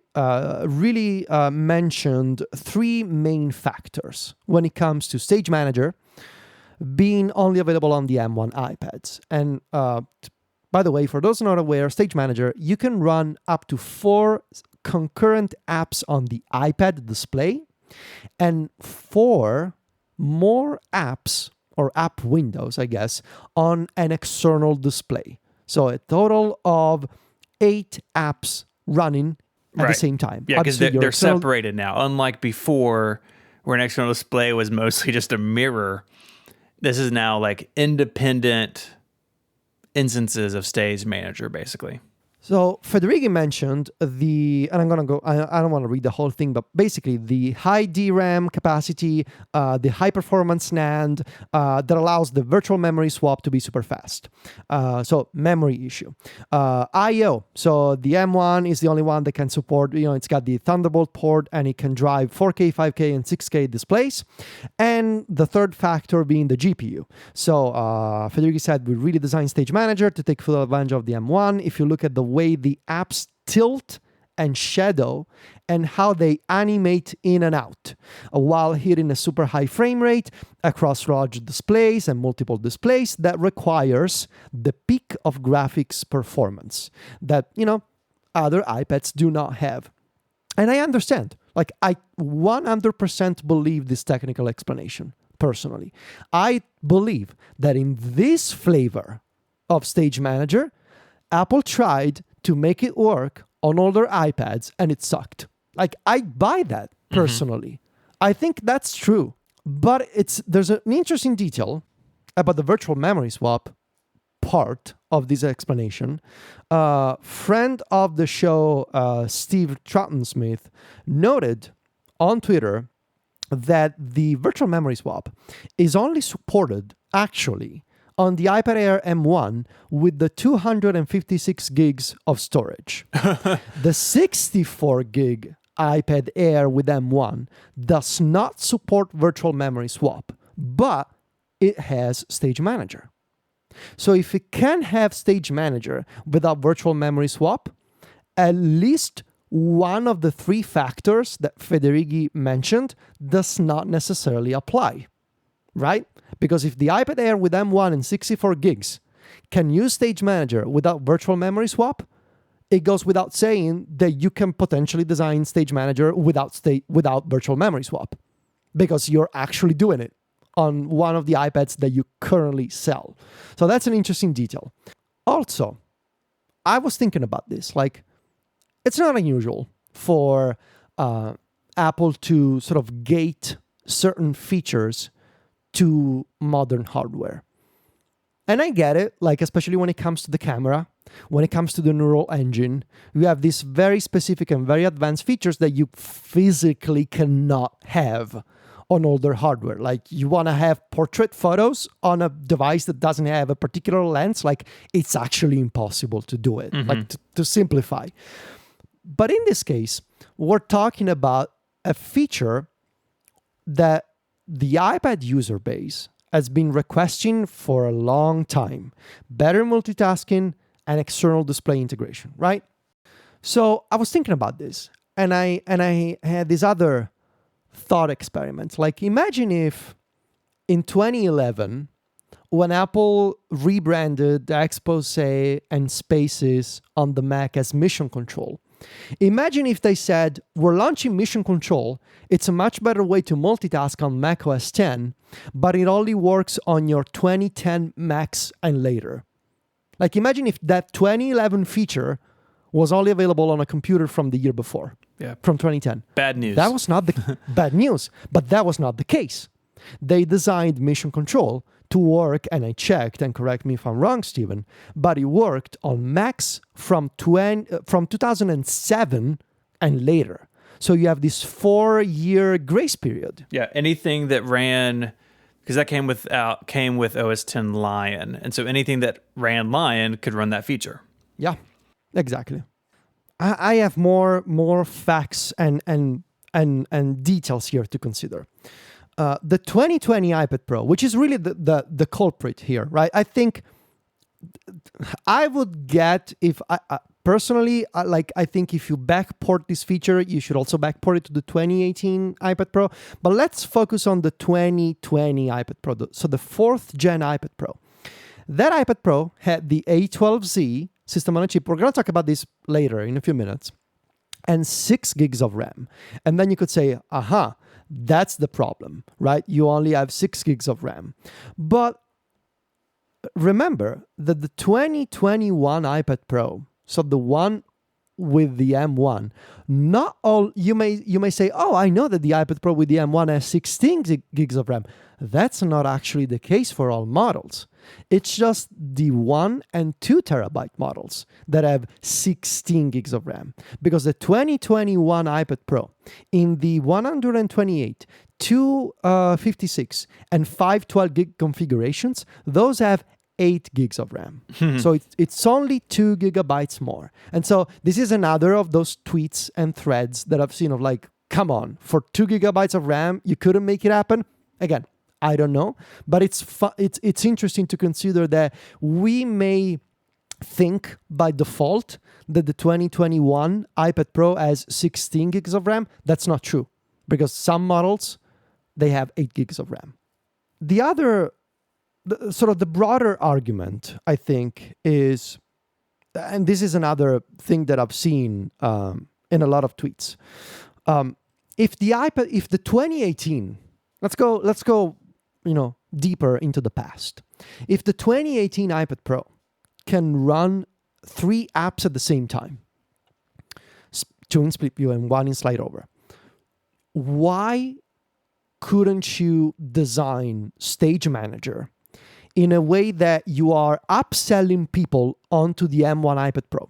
really mentioned three main factors when it comes to Stage Manager being only available on the M1 iPads. And by the way, for those not aware, Stage Manager, you can run up to 4 concurrent apps on the iPad display and 4 more apps or app windows, I guess, on an external display. So a total of 8 apps running at the same time. Yeah, because they're separated now. Unlike before, where an external display was mostly just a mirror, this is now like independent instances of Stage Manager, basically. So Federico mentioned and I'm going to go, I don't want to read the whole thing, but basically the high DRAM capacity, the high performance NAND that allows the virtual memory swap to be super fast. So memory issue. I/O. So the M1 is the only one that can support, it's got the Thunderbolt port and it can drive 4K, 5K, and 6K displays. And the third factor being the GPU. So Federico said, we really designed Stage Manager to take full advantage of the M1. If you look at the way the apps tilt and shadow and how they animate in and out while hitting a super high frame rate across large displays and multiple displays, that requires the peak of graphics performance that, other iPads do not have. And I understand. Like, I 100% believe this technical explanation, personally. I believe that in this flavor of Stage Manager, Apple tried to make it work on older iPads and it sucked. Like, I buy that personally. Mm-hmm. I think that's true. But there's an interesting detail about the virtual memory swap part of this explanation. Friend of the show, Steve Troughton-Smith, noted on Twitter that the virtual memory swap is only supported, actually, on the iPad Air M1 with the 256 gigs of storage. The 64 gig iPad Air with M1 does not support virtual memory swap, but it has Stage Manager. So if it can have Stage Manager without virtual memory swap, at least one of the 3 factors that Federico mentioned does not necessarily apply, right? Because if the iPad Air with M1 and 64 gigs can use Stage Manager without virtual memory swap, it goes without saying that you can potentially design Stage Manager without virtual memory swap, because you're actually doing it on one of the iPads that you currently sell. So that's an interesting detail. Also, I was thinking about this. Like, it's not unusual for Apple to sort of gate certain features to modern hardware. And I get it, like, especially when it comes to the camera. when it comes to the neural engine, you have these very specific and very advanced features that you physically cannot have on older hardware. Like you want to have portrait photos on a device that doesn't have a particular lens, like it's actually impossible to do it, like to simplify. But in this case, we're talking about a feature that the iPad user base has been requesting for a long time. Better multitasking and external display integration, right? So I was thinking about this, and I had this other thought experiment. Like imagine if in 2011, when Apple rebranded the Expose and Spaces on the Mac as Mission Control, imagine if they said, we're launching Mission Control, it's a much better way to multitask on Mac OS X, but it only works on your 2010 Macs and later. Like imagine if that 2011 feature was only available on a computer from the year before, from 2010. Bad news. That was not the bad news, but that was not the case. They designed Mission Control to work, and I checked, and correct me if I'm wrong, Stephen, but it worked on Macs from 2007 and later. So you have this 4-year grace period. Yeah, anything that ran, because that came with OS X Lion, and so anything that ran Lion could run that feature. Yeah, exactly. I have more facts and details here to consider. The 2020 iPad Pro, which is really the culprit here, right? I think I would get if personally, I think if you backport this feature, you should also backport it to the 2018 iPad Pro. But let's focus on the 2020 iPad Pro, so the 4th gen iPad Pro. That iPad Pro had the A12Z system on a chip. We're going to talk about this later in a few minutes. And 6 gigs of RAM. And then you could say, aha, that's the problem, right? You only have 6 gigs of RAM. But remember that the 2021 iPad Pro, so the one with the M1, not all, you may say, oh, I know that the iPad Pro with the M1 has 16 gigs of RAM. That's not actually the case for all models. It's just the 1 and 2 terabyte models that have 16 gigs of RAM. Because the 2021 iPad Pro in the 128, 256, and 512 gig configurations, those have 8 gigs of RAM. So it's only 2 gigabytes more. And so this is another of those tweets and threads that I've seen of like, come on, for 2 gigabytes of RAM, you couldn't make it happen? Again, I don't know, but it's interesting to consider that we may think by default that the 2021 iPad Pro has 16 gigs of RAM. That's not true, because some models, they have 8 gigs of RAM. The other, sort of the broader argument, I think, is, and this is another thing that I've seen in a lot of tweets. If the 2018, let's go, deeper into the past. If the 2018 iPad Pro can run 3 apps at the same time, 2 in split view and 1 in slide over, why couldn't you design Stage Manager in a way that you are upselling people onto the M1 iPad Pro?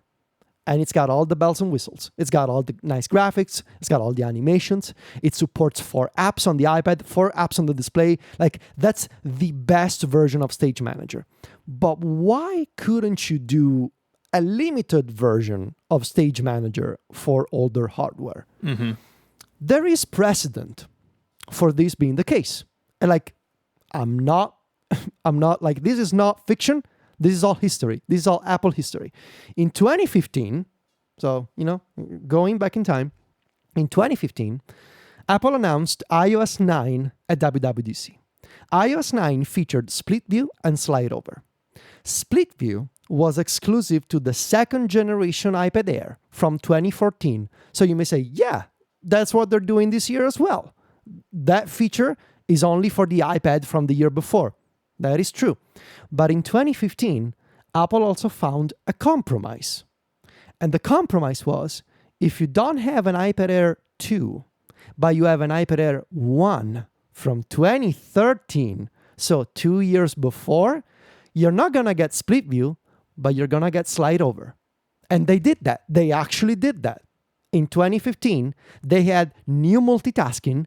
And it's got all the bells and whistles. It's got all the nice graphics. It's got all the animations. It supports 4 apps on the iPad, 4 apps on the display. Like, that's the best version of Stage Manager. But why couldn't you do a limited version of Stage Manager for older hardware? Mm-hmm. There is precedent for this being the case. And I'm not like, this is not fiction. This is all history. This is all Apple history. In 2015, so, going back in time, in 2015, Apple announced iOS 9 at WWDC. iOS 9 featured split view and slide over. Split view was exclusive to the 2nd generation iPad Air from 2014. So you may say, yeah, that's what they're doing this year as well. That feature is only for the iPad from the year before. That is true. But in 2015, Apple also found a compromise. And the compromise was, if you don't have an iPad Air 2, but you have an iPad Air 1 from 2013, so 2 years before, you're not going to get split view, but you're going to get slide over. And they did that. They actually did that. In 2015, they had new multitasking,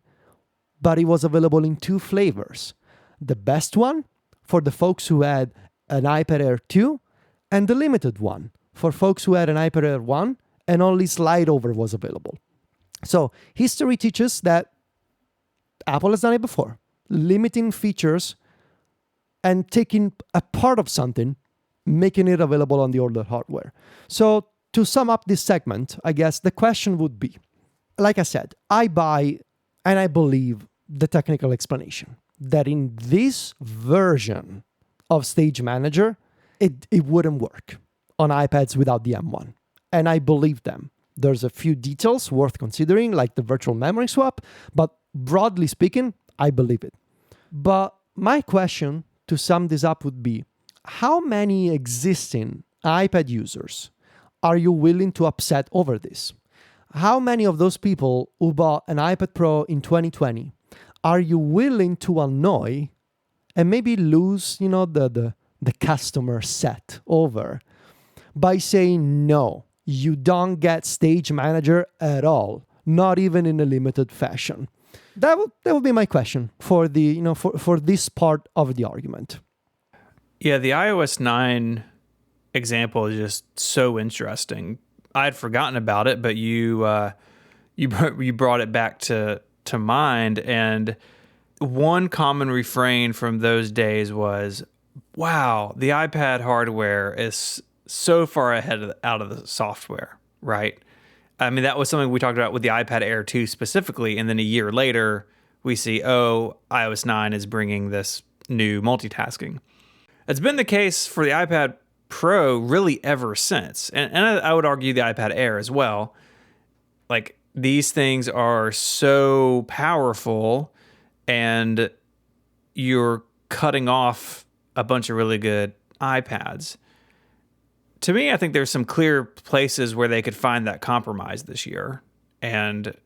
but it was available in 2 flavors. The best one for the folks who had an iPad Air 2, and the limited one for folks who had an iPad Air 1 and only slide over was available. So history teaches that Apple has done it before, limiting features and taking a part of something, making it available on the older hardware. So to sum up this segment, I guess the question would be, like I said, I buy and I believe the technical explanation that in this version of Stage Manager, it wouldn't work on iPads without the M1. And I believe them. There's a few details worth considering, like the virtual memory swap, but broadly speaking, I believe it. But my question to sum this up would be, how many existing iPad users are you willing to upset over this? How many of those people who bought an iPad Pro in 2020 are you willing to annoy and maybe lose, the customer set over by saying, no, you don't get Stage Manager at all, not even in a limited fashion? That would be my question for the for this part of the argument. Yeah, the iOS 9 example is just so interesting. I had forgotten about it, but you brought it back to mind. And one common refrain from those days was, "Wow, the iPad hardware is so far ahead out of the software." Right? I mean, that was something we talked about with the iPad Air 2 specifically, and then a year later, we see, iOS 9 is bringing this new multitasking. It's been the case for the iPad Pro really ever since, and I would argue the iPad Air as well. Like, these things are so powerful, and you're cutting off a bunch of really good iPads. To me, I think there's some clear places where they could find that compromise this year. And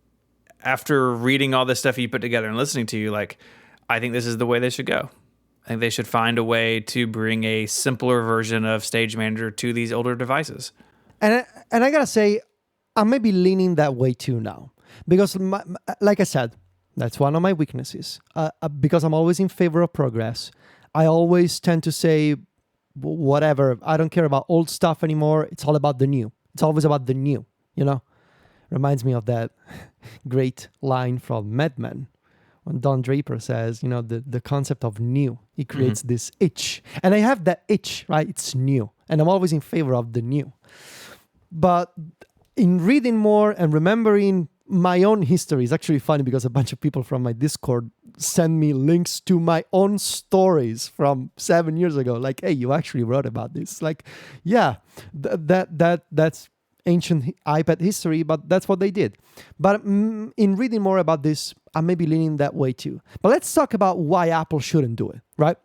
after reading all this stuff you put together and listening to you, I think this is the way they should go. I think they should find a way to bring a simpler version of Stage Manager to these older devices. And I gotta say, I'm maybe leaning that way too now. Because, like I said, that's one of my weaknesses. Because I'm always in favor of progress. I always tend to say, whatever, I don't care about old stuff anymore. It's all about the new. It's always about the new, Reminds me of that great line from Mad Men when Don Draper says, the concept of new. He creates this itch. And I have that itch, right? It's new. And I'm always in favor of the new. But in reading more and remembering my own history, it's actually funny because a bunch of people from my Discord send me links to my own stories from 7 years ago. Like, hey, you actually wrote about this. Like, yeah, that's ancient iPad history, but that's what they did. But in reading more about this, I may be leaning that way too. But let's talk about why Apple shouldn't do it, right?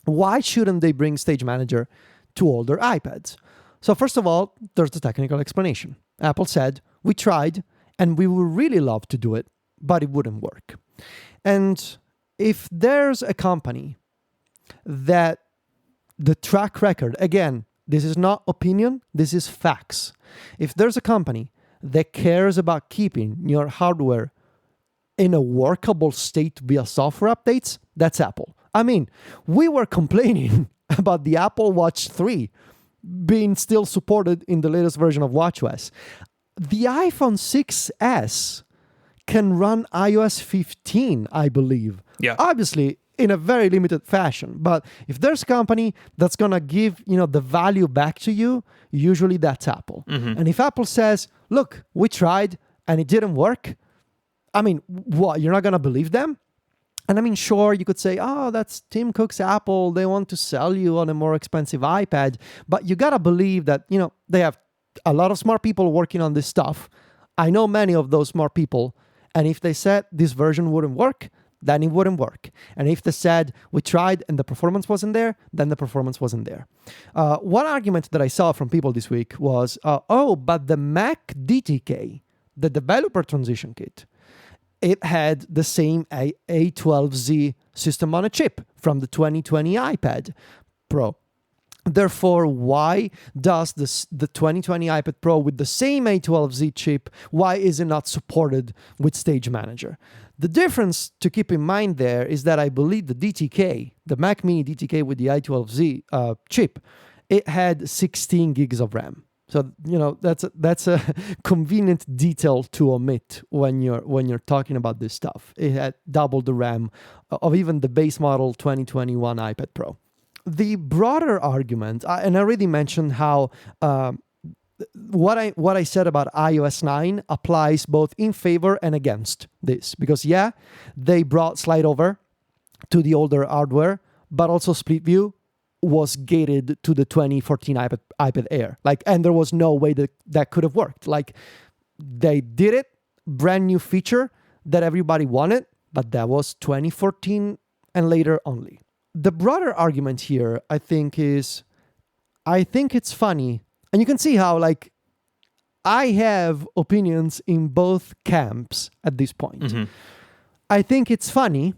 Why shouldn't they bring Stage Manager to older iPads? So first of all, there's the technical explanation. Apple said, we tried, and we would really love to do it, but it wouldn't work. And if there's a company that the track record, again, this is not opinion, this is facts. If there's a company that cares about keeping your hardware in a workable state via software updates, that's Apple. I mean, we were complaining about the Apple Watch 3 being still supported in the latest version of watchOS. The iPhone 6S can run iOS 15, I believe. Yeah. Obviously, in a very limited fashion. But if there's a company that's going to give, the value back to you, usually that's Apple. Mm-hmm. And if Apple says, look, we tried and it didn't work, I mean, what, you're not going to believe them? And I mean, sure, you could say, oh, that's Tim Cook's Apple. They want to sell you on a more expensive iPad. But you got to believe that, they have a lot of smart people working on this stuff. I know many of those smart people. And if they said this version wouldn't work, then it wouldn't work. And if they said we tried and the performance wasn't there, then the performance wasn't there. One argument that I saw from people this week was, but the Mac DTK, the developer transition kit, it had the same A12Z system on a chip from the 2020 iPad Pro. Therefore, why does the 2020 iPad Pro with the same A12Z chip, why is it not supported with Stage Manager? The difference to keep in mind there is that I believe the DTK, the Mac Mini DTK with the A12Z chip, it had 16 gigs of RAM. So, that's a convenient detail to omit when you're talking about this stuff. It had double the RAM of even the base model 2021 iPad Pro. The broader argument, and I already mentioned how what I said about iOS 9 applies both in favor and against this. Because they brought slide over to the older hardware, but also split view was gated to the 2014 iPad Air. And there was no way that could have worked. They did it, brand new feature that everybody wanted, but that was 2014 and later only. The broader argument here, I think it's funny. And you can see how, I have opinions in both camps at this point. Mm-hmm. I think it's funny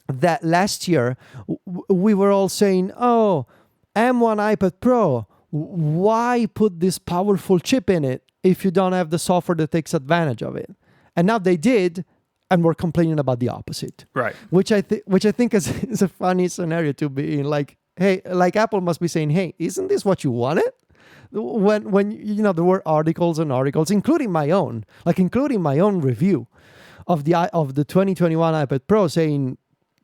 that last year we were all saying, oh, M1 iPad Pro, why put this powerful chip in it if you don't have the software that takes advantage of it? And now they did, and we're complaining about the opposite. Right. Which I think is a funny scenario to be in. Hey, Apple must be saying, hey, isn't this what you wanted? When there were articles and articles, including my own review of the 2021 iPad Pro saying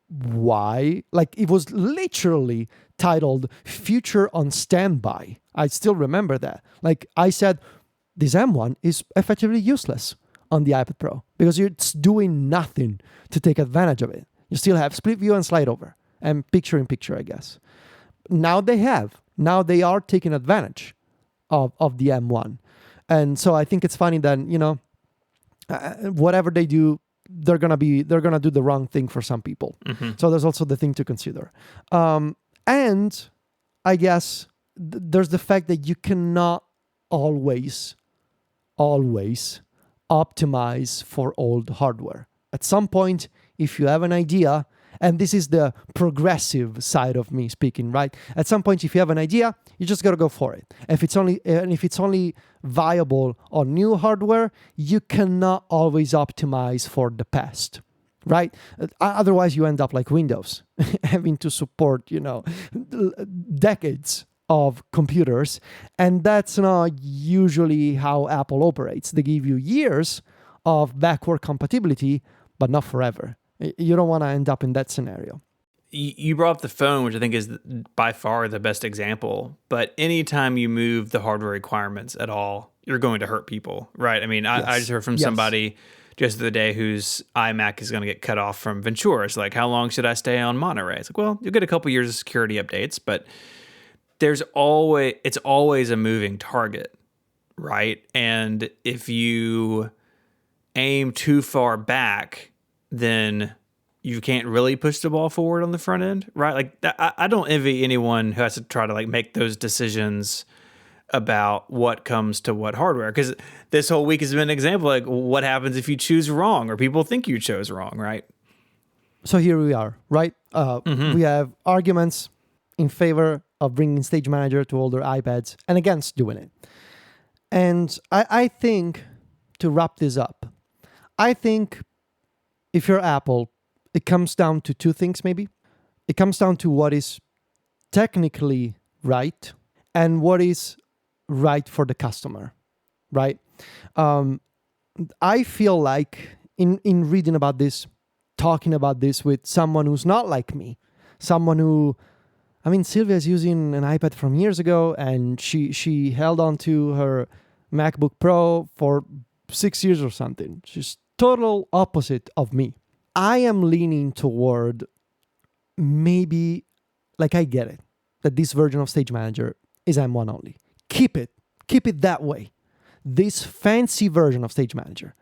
why, it was literally titled "Future on Standby." I still remember that. I said, this M1 is effectively useless on the iPad Pro because it's doing nothing to take advantage of it. You still have split view and slide over and picture in picture, I guess. Now they are taking advantage of the M1. And so I think it's funny that, whatever they do, they're gonna do the wrong thing for some people. Mm-hmm. So there's also the thing to consider. And I guess there's the fact that you cannot always optimize for old hardware. At some point, if you have an idea, and this is the progressive side of me speaking, right? At some point, if you have an idea, you just gotta go for it. If it's only viable on new hardware, you cannot always optimize for the past, right? Otherwise, you end up like Windows, having to support, decades of computers, and that's not usually how Apple operates. They give you years of backward compatibility, but not forever. You don't want to end up in that scenario. You brought up the phone, which I think is by far the best example. But anytime you move the hardware requirements at all, you're going to hurt people, right? I mean, I just heard from somebody just the other day whose iMac is going to get cut off from Ventura. It's how long should I stay on Monterey? It's well, you'll get a couple years of security updates, but it's always a moving target, right? And if you aim too far back, then you can't really push the ball forward on the front end, right? I don't envy anyone who has to try to make those decisions about what comes to what hardware, because this whole week has been an example. What happens if you choose wrong or people think you chose wrong, right? So here we are, right? We have arguments in favor of bringing Stage Manager to older iPads and against doing it. And I think, to wrap this up, I think if you're Apple, it comes down to two things maybe. It comes down to what is technically right and what is right for the customer, right? I feel like in reading about this, talking about this with someone who's not like me, someone who, Sylvia's using an iPad from years ago and she held on to her MacBook Pro for 6 years or something. She's total opposite of me. I am leaning toward maybe, I get it, that this version of Stage Manager is M1 only. Keep it that way. This fancy version of Stage Manager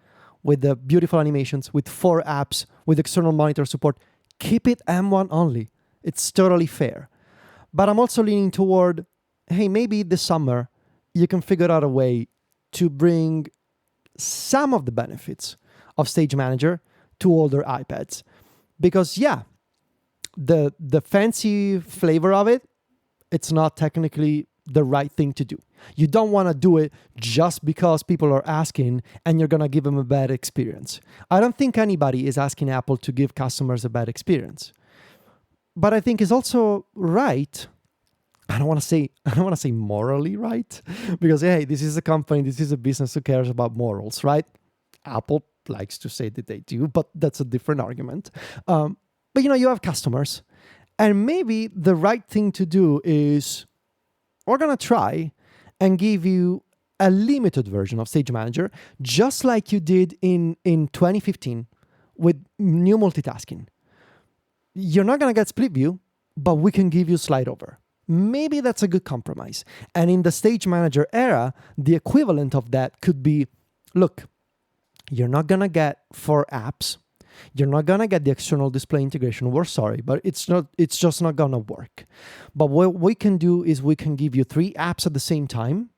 with the beautiful animations, with 4 apps, with external monitor support, keep it M1 only. It's totally fair. But I'm also leaning toward, hey, maybe this summer you can figure out a way to bring some of the benefits of Stage Manager to older iPads. Because the fancy flavor of it it's not technically the right thing to do. You don't want to do it just because people are asking and you're going to give them a bad experience. I don't think anybody is asking Apple to give customers a bad experience. But I think it's also right. I don't want to say morally right, because hey, this is a company, this is a business who cares about morals, right? Apple likes to say that they do, but that's a different argument. But you have customers, and maybe the right thing to do is we're gonna try and give you a limited version of Stage Manager, just like you did in 2015 with new multitasking. You're not gonna get split view, but we can give you slide over. Maybe that's a good compromise. And in the Stage Manager era, the equivalent of that could be, look, you're not going to get 4 apps. You're not going to get the external display integration. We're sorry, but it's just not going to work. But what we can do is we can give you 3 apps at the same time.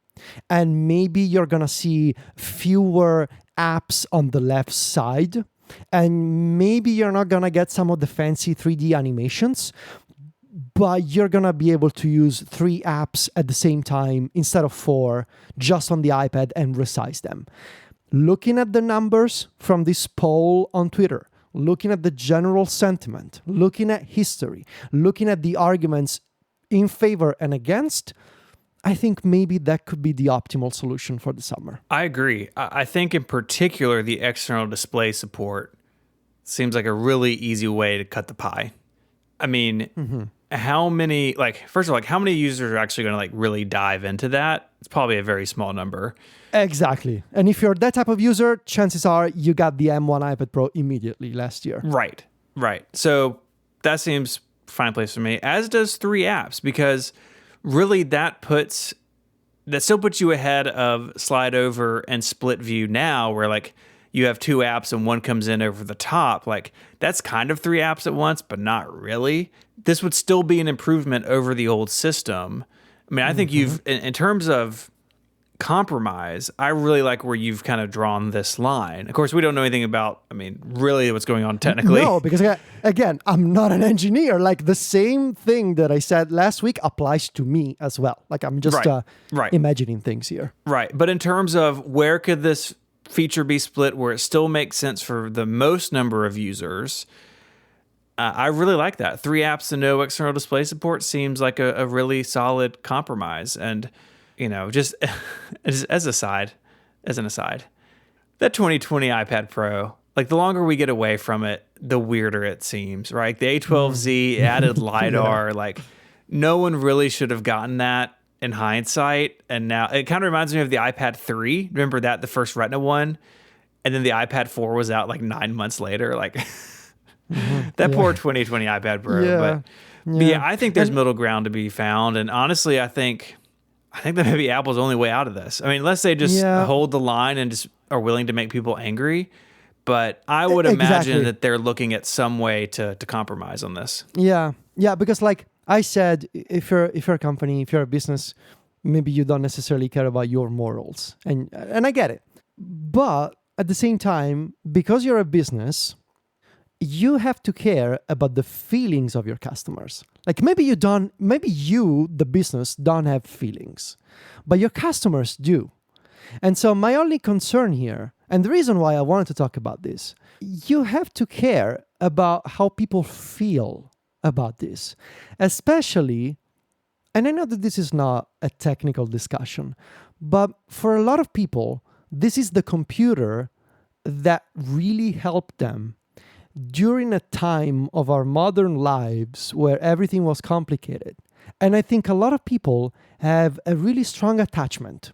And maybe you're going to see fewer apps on the left side. And maybe you're not going to get some of the fancy 3D animations, but you're going to be able to use 3 apps at the same time instead of 4 just on the iPad and resize them. Looking at the numbers from this poll on Twitter, looking at the general sentiment, looking at history, looking at the arguments in favor and against, I think maybe that could be the optimal solution for the summer. I agree. I think in particular, the external display support seems like a really easy way to cut the pie. I mean, how many, first of all, how many users are actually going to really dive into that? It's probably a very small number. Exactly. And if you're that type of user, chances are you got the M1 iPad Pro immediately last year. Right. So that seems fine place for me, as does 3 apps, because really that still puts you ahead of slide over and split view now, where you have 2 apps and one comes in over the top. That's kind of 3 apps at once, but not really. This would still be an improvement over the old system. I mean, I think you've, in terms of compromise, I really like where you've kind of drawn this line. Of course, we don't know anything about, really what's going on technically. No, because again, I'm not an engineer. The same thing that I said last week applies to me as well. I'm just imagining things here. Right. But in terms of where could this feature be split where it still makes sense for the most number of users, I really like that. 3 apps and no external display support seems like a really solid compromise. And, just as an aside, that 2020 iPad Pro, the longer we get away from it, the weirder it seems, right? The A12Z added LiDAR, no one really should have gotten that in hindsight. And now it kind of reminds me of the iPad 3. Remember that, the first Retina one? And then the iPad 4 was out 9 months later. Poor 2020 iPad Pro. But I think there's middle ground to be found. And honestly, I think that maybe Apple's only way out of this. Unless they just hold the line and just are willing to make people angry. But I would imagine that they're looking at some way to compromise on this. Yeah, because I said, if you're a company, if you're a business, maybe you don't necessarily care about your morals. And I get it. But at the same time, because you're a business, you have to care about the feelings of your customers. Maybe you, the business, don't have feelings, but your customers do. And so my only concern here, and the reason why I wanted to talk about this, you have to care about how people feel about this, especially, and I know that this is not a technical discussion, but for a lot of people, this is the computer that really helped them during a time of our modern lives where everything was complicated. And I think a lot of people have a really strong attachment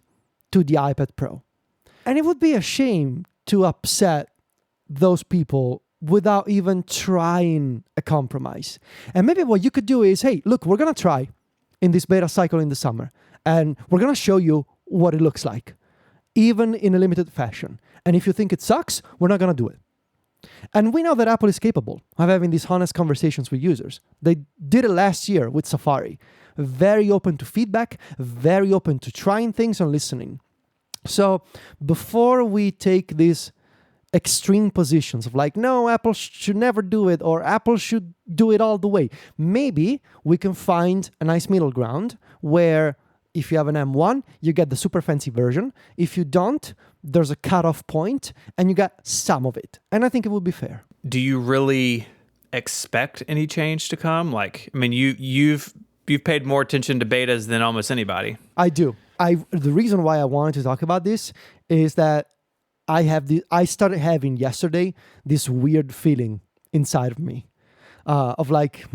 to the iPad Pro. And it would be a shame to upset those people without even trying a compromise. And maybe what you could do is, hey, look, we're going to try in this beta cycle in the summer, and we're going to show you what it looks like, even in a limited fashion. And if you think it sucks, we're not going to do it. And we know that Apple is capable of having these honest conversations with users. They did it last year with Safari. Very open to feedback, very open to trying things and listening. So before we take this extreme positions of like, no, Apple should never do it, or Apple should do it all the way. Maybe we can find a nice middle ground where if you have an M1, you get the super fancy version. If you don't, there's a cutoff point and you get some of it. And I think it would be fair. Do you really expect any change to come? Like, I mean, you've paid more attention to betas than almost anybody. I do. The reason why I wanted to talk about this is that I started having yesterday this weird feeling inside of me of like,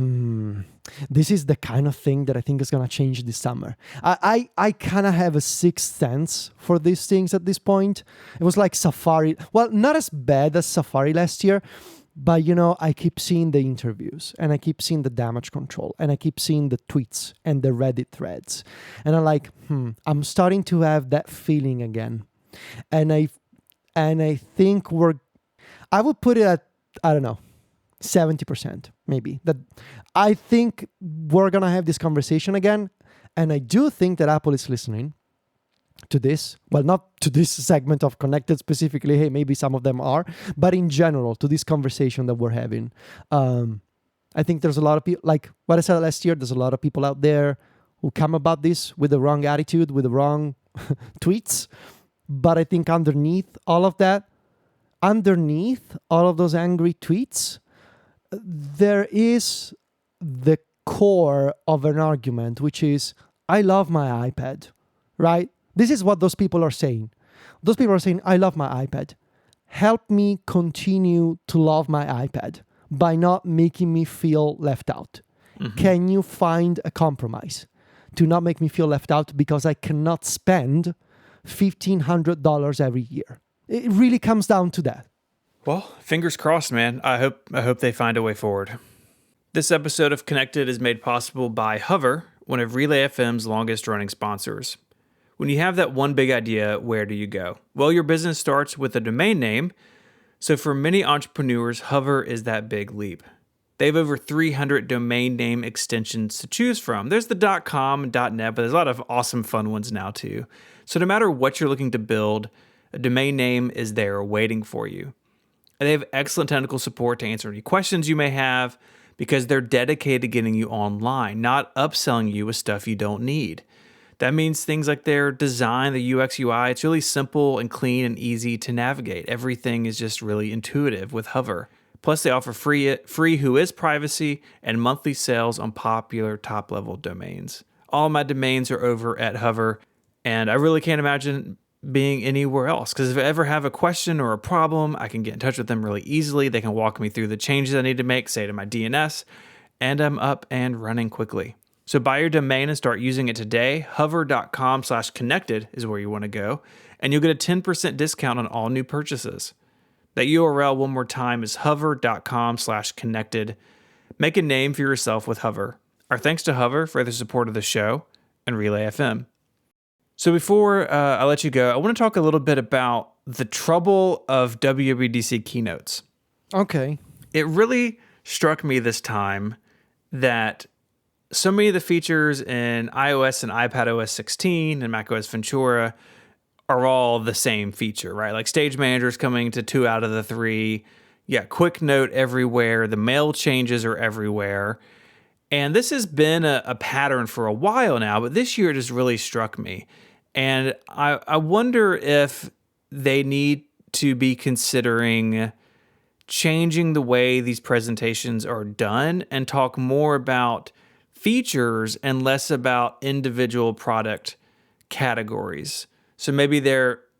this is the kind of thing that I think is going to change this summer. I kind of have a sixth sense for these things at this point. It was like Safari. Well, not as bad as Safari last year, but, I keep seeing the interviews and I keep seeing the damage control and I keep seeing the tweets and the Reddit threads. And I'm like, I'm starting to have that feeling again. And I think I would put it at, I don't know, 70% maybe. That I think we're going to have this conversation again. And I do think that Apple is listening to this. Well, not to this segment of Connected specifically. Hey, maybe some of them are. But in general, to this conversation that we're having. I think there's a lot of people, like what I said last year, there's a lot of people out there who come about this with the wrong attitude, with the wrong tweets. But I think underneath all of that, underneath all of those angry tweets, there is the core of an argument, which is, I love my iPad, right? This is what those people are saying. Those people are saying, I love my iPad. Help me continue to love my iPad by not making me feel left out. Mm-hmm. Can you find a compromise to not make me feel left out because I cannot spend $1,500 every year? It really comes down to that. Well, fingers crossed, man. I hope they find a way forward. This episode of Connected is made possible by Hover, one of Relay FM's longest running sponsors. When you have that one big idea, where do you go? Well, your business starts with a domain name. So for many entrepreneurs, Hover is that big leap. They have over 300 domain name extensions to choose from. There's the .com and .net, but there's a lot of awesome fun ones now too. So no matter what you're looking to build, a domain name is there waiting for you. And they have excellent technical support to answer any questions you may have because they're dedicated to getting you online, not upselling you with stuff you don't need. That means things like their design, the UX, UI, it's really simple and clean and easy to navigate. Everything is just really intuitive with Hover. Plus, they offer free Whois privacy and monthly sales on popular top-level domains. All my domains are over at Hover, and I really can't imagine being anywhere else. Because if I ever have a question or a problem, I can get in touch with them really easily. They can walk me through the changes I need to make, say to my DNS, and I'm up and running quickly. So buy your domain and start using it today. Hover.com/connected is where you want to go, and you'll get a 10% discount on all new purchases. That URL one more time is hover.com/connected. Make a name for yourself with Hover. Our thanks to Hover for their support of the show and Relay FM. So before I let you go, I want to talk a little bit about the trouble of WWDC keynotes. Okay. It really struck me this time that so many of the features in iOS and iPadOS 16 and macOS Ventura are all the same feature, right? Like Stage Manager is coming to 2 out of the 3. Yeah, Quick Note everywhere. The mail changes are everywhere. And this has been a pattern for a while now, but this year it has really struck me. And I wonder if they need to be considering changing the way these presentations are done and talk more about features and less about individual product categories. So maybe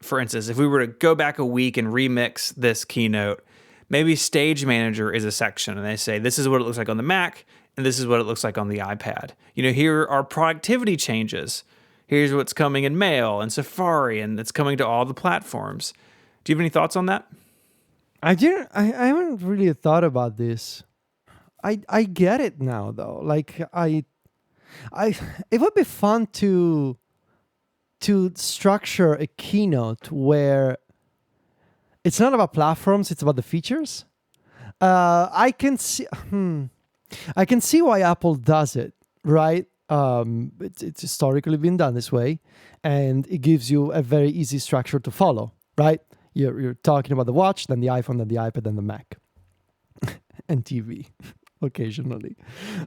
for instance, if we were to go back a week and remix this keynote, maybe Stage Manager is a section and they say, this is what it looks like on the Mac and this is what it looks like on the iPad. Here are productivity changes. Here's what's coming in Mail and Safari, and it's coming to all the platforms. Do you have any thoughts on that? I haven't really thought about this. I get it now though. Like it would be fun to structure a keynote where it's not about platforms, it's about the features. I can see why Apple does it, right? It's historically been done this way, and it gives you a very easy structure to follow, right? You're talking about the watch, then the iPhone, then the iPad, then the Mac, and TV occasionally.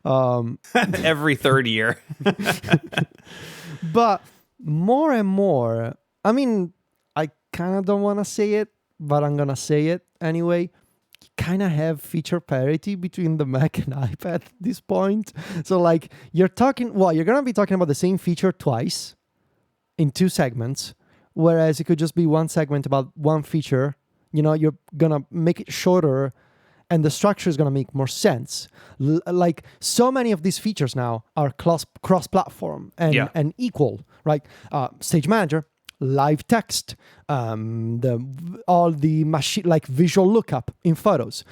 Every third year. But more and more, I mean, I kind of don't want to say it, but I'm going to say it anyway. Kind of have feature parity between the Mac and iPad at this point. So like you're going to be talking about the same feature twice in two segments, whereas it could just be one segment about one feature. You're going to make it shorter and the structure is going to make more sense. Like so many of these features now are cross-platform and equal, right? Stage Manager, live text, all the machine like visual lookup in photos,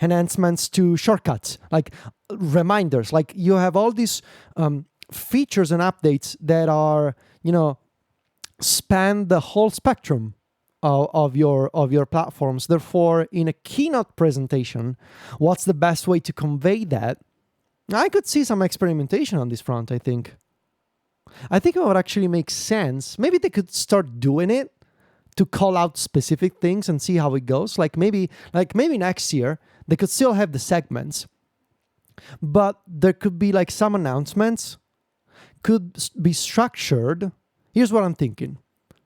enhancements to shortcuts, like reminders. Like you have all these features and updates that are span the whole spectrum of your platforms. Therefore, in a keynote presentation, what's the best way to convey that? I could see some experimentation on this front. I think it would actually make sense. Maybe they could start doing it to call out specific things and see how it goes. Like maybe next year they could still have the segments, but there could be like some announcements could be structured. Here's what I'm thinking.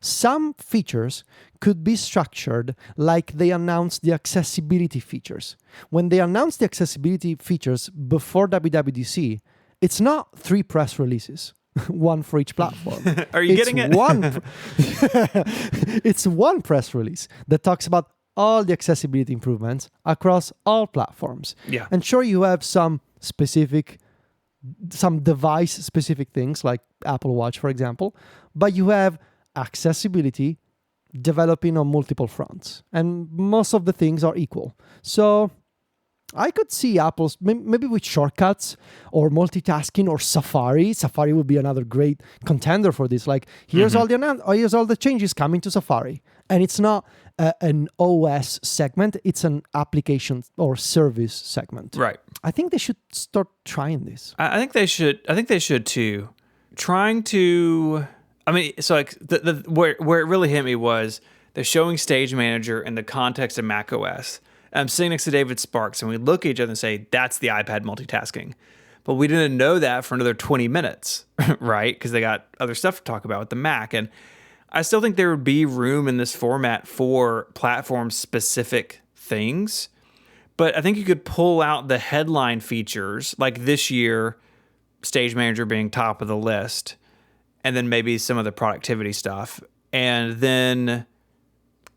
Some features could be structured like they announced the accessibility features. When they announced the accessibility features before WWDC, it's not 3 press releases. One for each platform. Are you getting it? It's one press release that talks about all the accessibility improvements across all platforms. Yeah. And sure, you have some device-specific things like Apple Watch, for example, but you have accessibility developing on multiple fronts, and most of the things are equal. So I could see Apple's maybe with shortcuts or multitasking or Safari. Safari would be another great contender for this. Like here's all the changes coming to Safari, and it's not an OS segment; it's an application or service segment. Right. I think they should start trying this. I think they should. I think they should too. Trying to. I mean, so like where it really hit me was they're showing Stage Manager in the context of macOS. I'm sitting next to David Sparks, and we look at each other and say, that's the iPad multitasking. But we didn't know that for another 20 minutes, right? Because they got other stuff to talk about with the Mac. And I still think there would be room in this format for platform-specific things. But I think you could pull out the headline features, like this year, Stage Manager being top of the list, and then maybe some of the productivity stuff, and then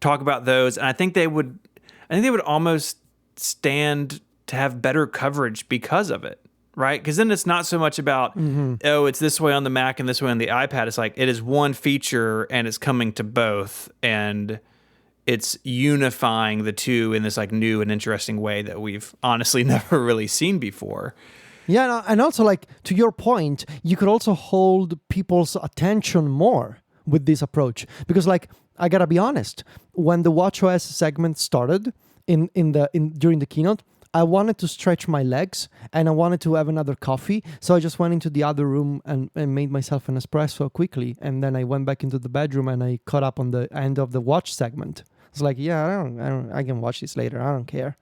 talk about those. And I think they would almost stand to have better coverage because of it, right? Because then it's not so much about, it's this way on the Mac and this way on the iPad. It's like it is one feature and it's coming to both, and it's unifying the two in this like new and interesting way that we've honestly never really seen before. Yeah, and also like to your point, you could also hold people's attention more with this approach, because like I gotta be honest, when the WatchOS segment started during the keynote, I wanted to stretch my legs and I wanted to have another coffee, so I just went into the other room and made myself an espresso quickly, and then I went back into the bedroom and I caught up on the end of the watch segment. It's like, yeah, I can watch this later. I don't care,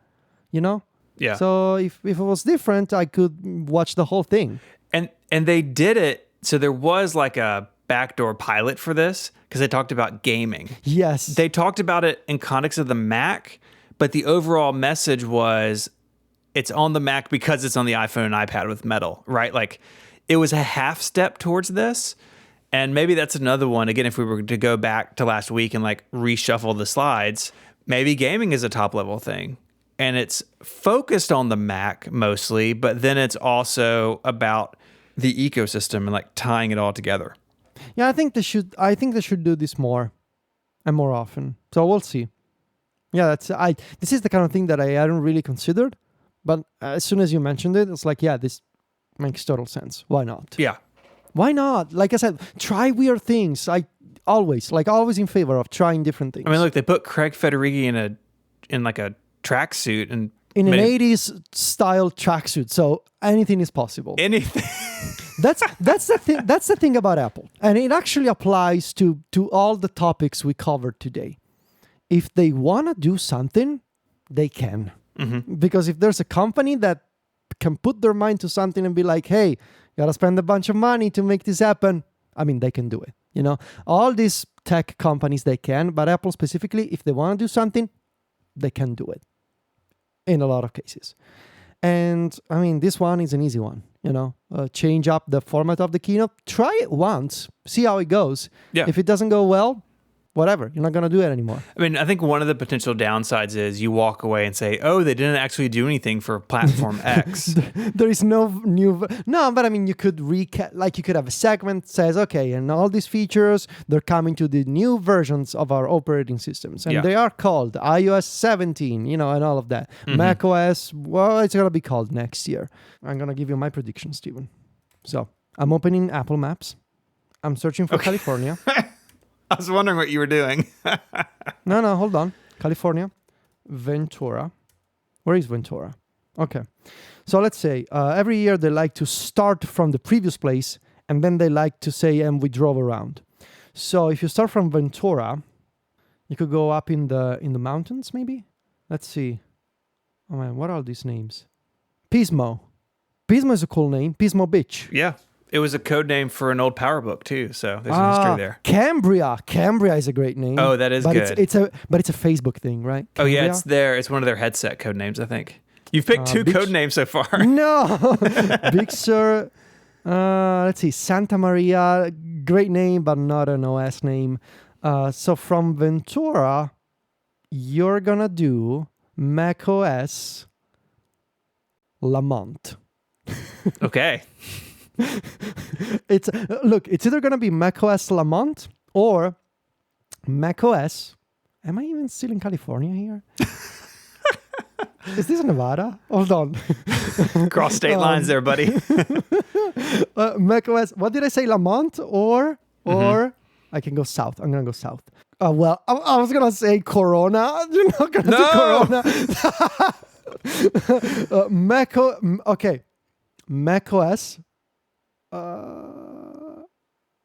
Yeah. So if it was different, I could watch the whole thing. And they did it. So there was like a backdoor pilot for this because they talked about gaming. Yes. They talked about it in context of the Mac, but the overall message was it's on the Mac because it's on the iPhone and iPad with Metal, right? Like it was a half step towards this. And maybe that's another one. Again, if we were to go back to last week and like reshuffle the slides, maybe gaming is a top level thing. And it's focused on the Mac mostly, but then it's also about the ecosystem and like tying it all together. Yeah, I think they should do this more and more often. So we'll see. Yeah, this is the kind of thing that I hadn't really considered, but as soon as you mentioned it, it's like, yeah, this makes total sense. Why not? Yeah. Why not? Like I said, try weird things. I always in favor of trying different things. I mean, look, they put Craig Federighi in like a tracksuit and in an 80s style tracksuit, so anything is possible. Anything. That's the thing. That's the thing about Apple, and it actually applies to all the topics we covered today. if they want to do something, they can. Mm-hmm. Because if there's a company that can put their mind to something and be like, hey, gotta spend a bunch of money to make this happen, I mean, they can do it. You know, all these tech companies, they can, but Apple specifically, if they want to do something, they can do it in a lot of cases. And I mean, this one is an easy one, you know, change up the format of the keynote, try it once, see how it goes. Yeah. If it doesn't go well, whatever, you're not going to do it anymore. I mean, I think one of the potential downsides is you walk away and say, oh, they didn't actually do anything for platform X. There is no new... No, but I mean, you could like you could have a segment that says, okay, and all these features, they're coming to the new versions of our operating systems. And they are called iOS 17, you know, and all of that. Mm-hmm. Mac OS, well, it's going to be called next year. I'm going to give you my prediction, Stephen. So, I'm opening Apple Maps. I'm searching for California. I was wondering what you were doing. No, hold on. California, Ventura. Where is Ventura? Okay. So let's say every year they like to start from the previous place and then they like to say, and we drove around. So if you start from Ventura, you could go up in the mountains maybe? Let's see. Oh man, what are these names? Pismo. Pismo is a cool name. Pismo Beach. Yeah. It was a code name for an old power book too, so there's a history there. Cambria. Cambria is a great name. Oh, that is good. It's a Facebook thing, right? Cambria? Oh yeah, Cambria? it's there. It's one of their headset code names, I think. You've picked two code names so far. No, Big Sur. Let's see, Santa Maria. Great name, but not an OS name. So from Ventura, you're gonna do Mac OS Lamont. Okay. It's either gonna be macOS Lamont or macOS. Am I even still in California here? Is this Nevada? Hold on. Cross state lines there, buddy. macOS. What did I say? Lamont or I can go south. I'm gonna go south. Well, I was gonna say Corona. You're not gonna do Corona. Okay. macOS.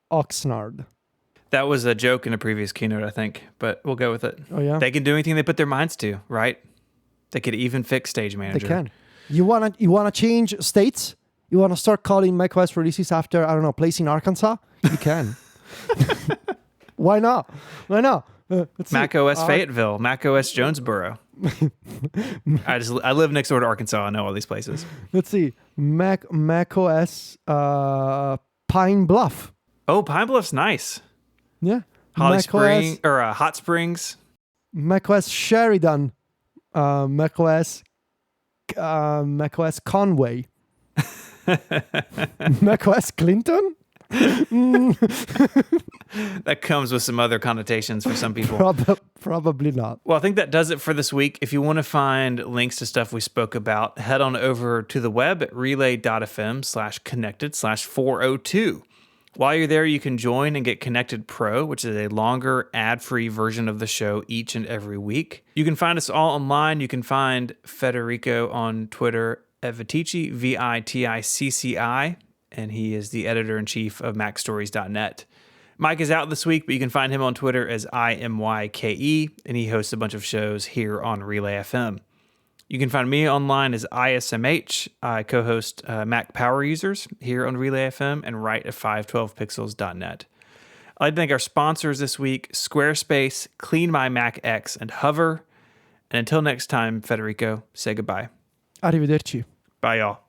Oxnard. That was a joke in a previous keynote, I think, but we'll go with it. Oh yeah. They can do anything they put their minds to, right? They could even fix Stage Manager. They can. You wanna change states? You wanna start calling macOS releases after, I don't know, place in Arkansas? You can. Why not? Mac OS Fayetteville, Mac OS Jonesboro. I live next door to Arkansas. I know all these places. Let's see. Mac OS Pine Bluff. Oh, Pine Bluff's nice. Yeah. Hot Springs. Mac OS Sheridan. Mac OS Conway. Mac OS Clinton. That comes with some other connotations for some people. Probably not. Well, I think that does it for this week. If you want to find links to stuff we spoke about, head on over to the web at relay.fm/connected/402. While you're there, you can join and get Connected Pro, which is a longer ad-free version of the show each and every week. You can find us all online. You can find Federico on Twitter at Viticci, Viticci, and he is the editor-in-chief of MacStories.net. Mike is out this week, but you can find him on Twitter as IMYKE, and he hosts a bunch of shows here on Relay FM. You can find me online as ISMH. I co-host Mac Power Users here on Relay FM and write at 512pixels.net. I'd like to thank our sponsors this week, Squarespace, Clean My Mac X, and Hover. And until next time, Federico, say goodbye. Arrivederci. Bye, y'all.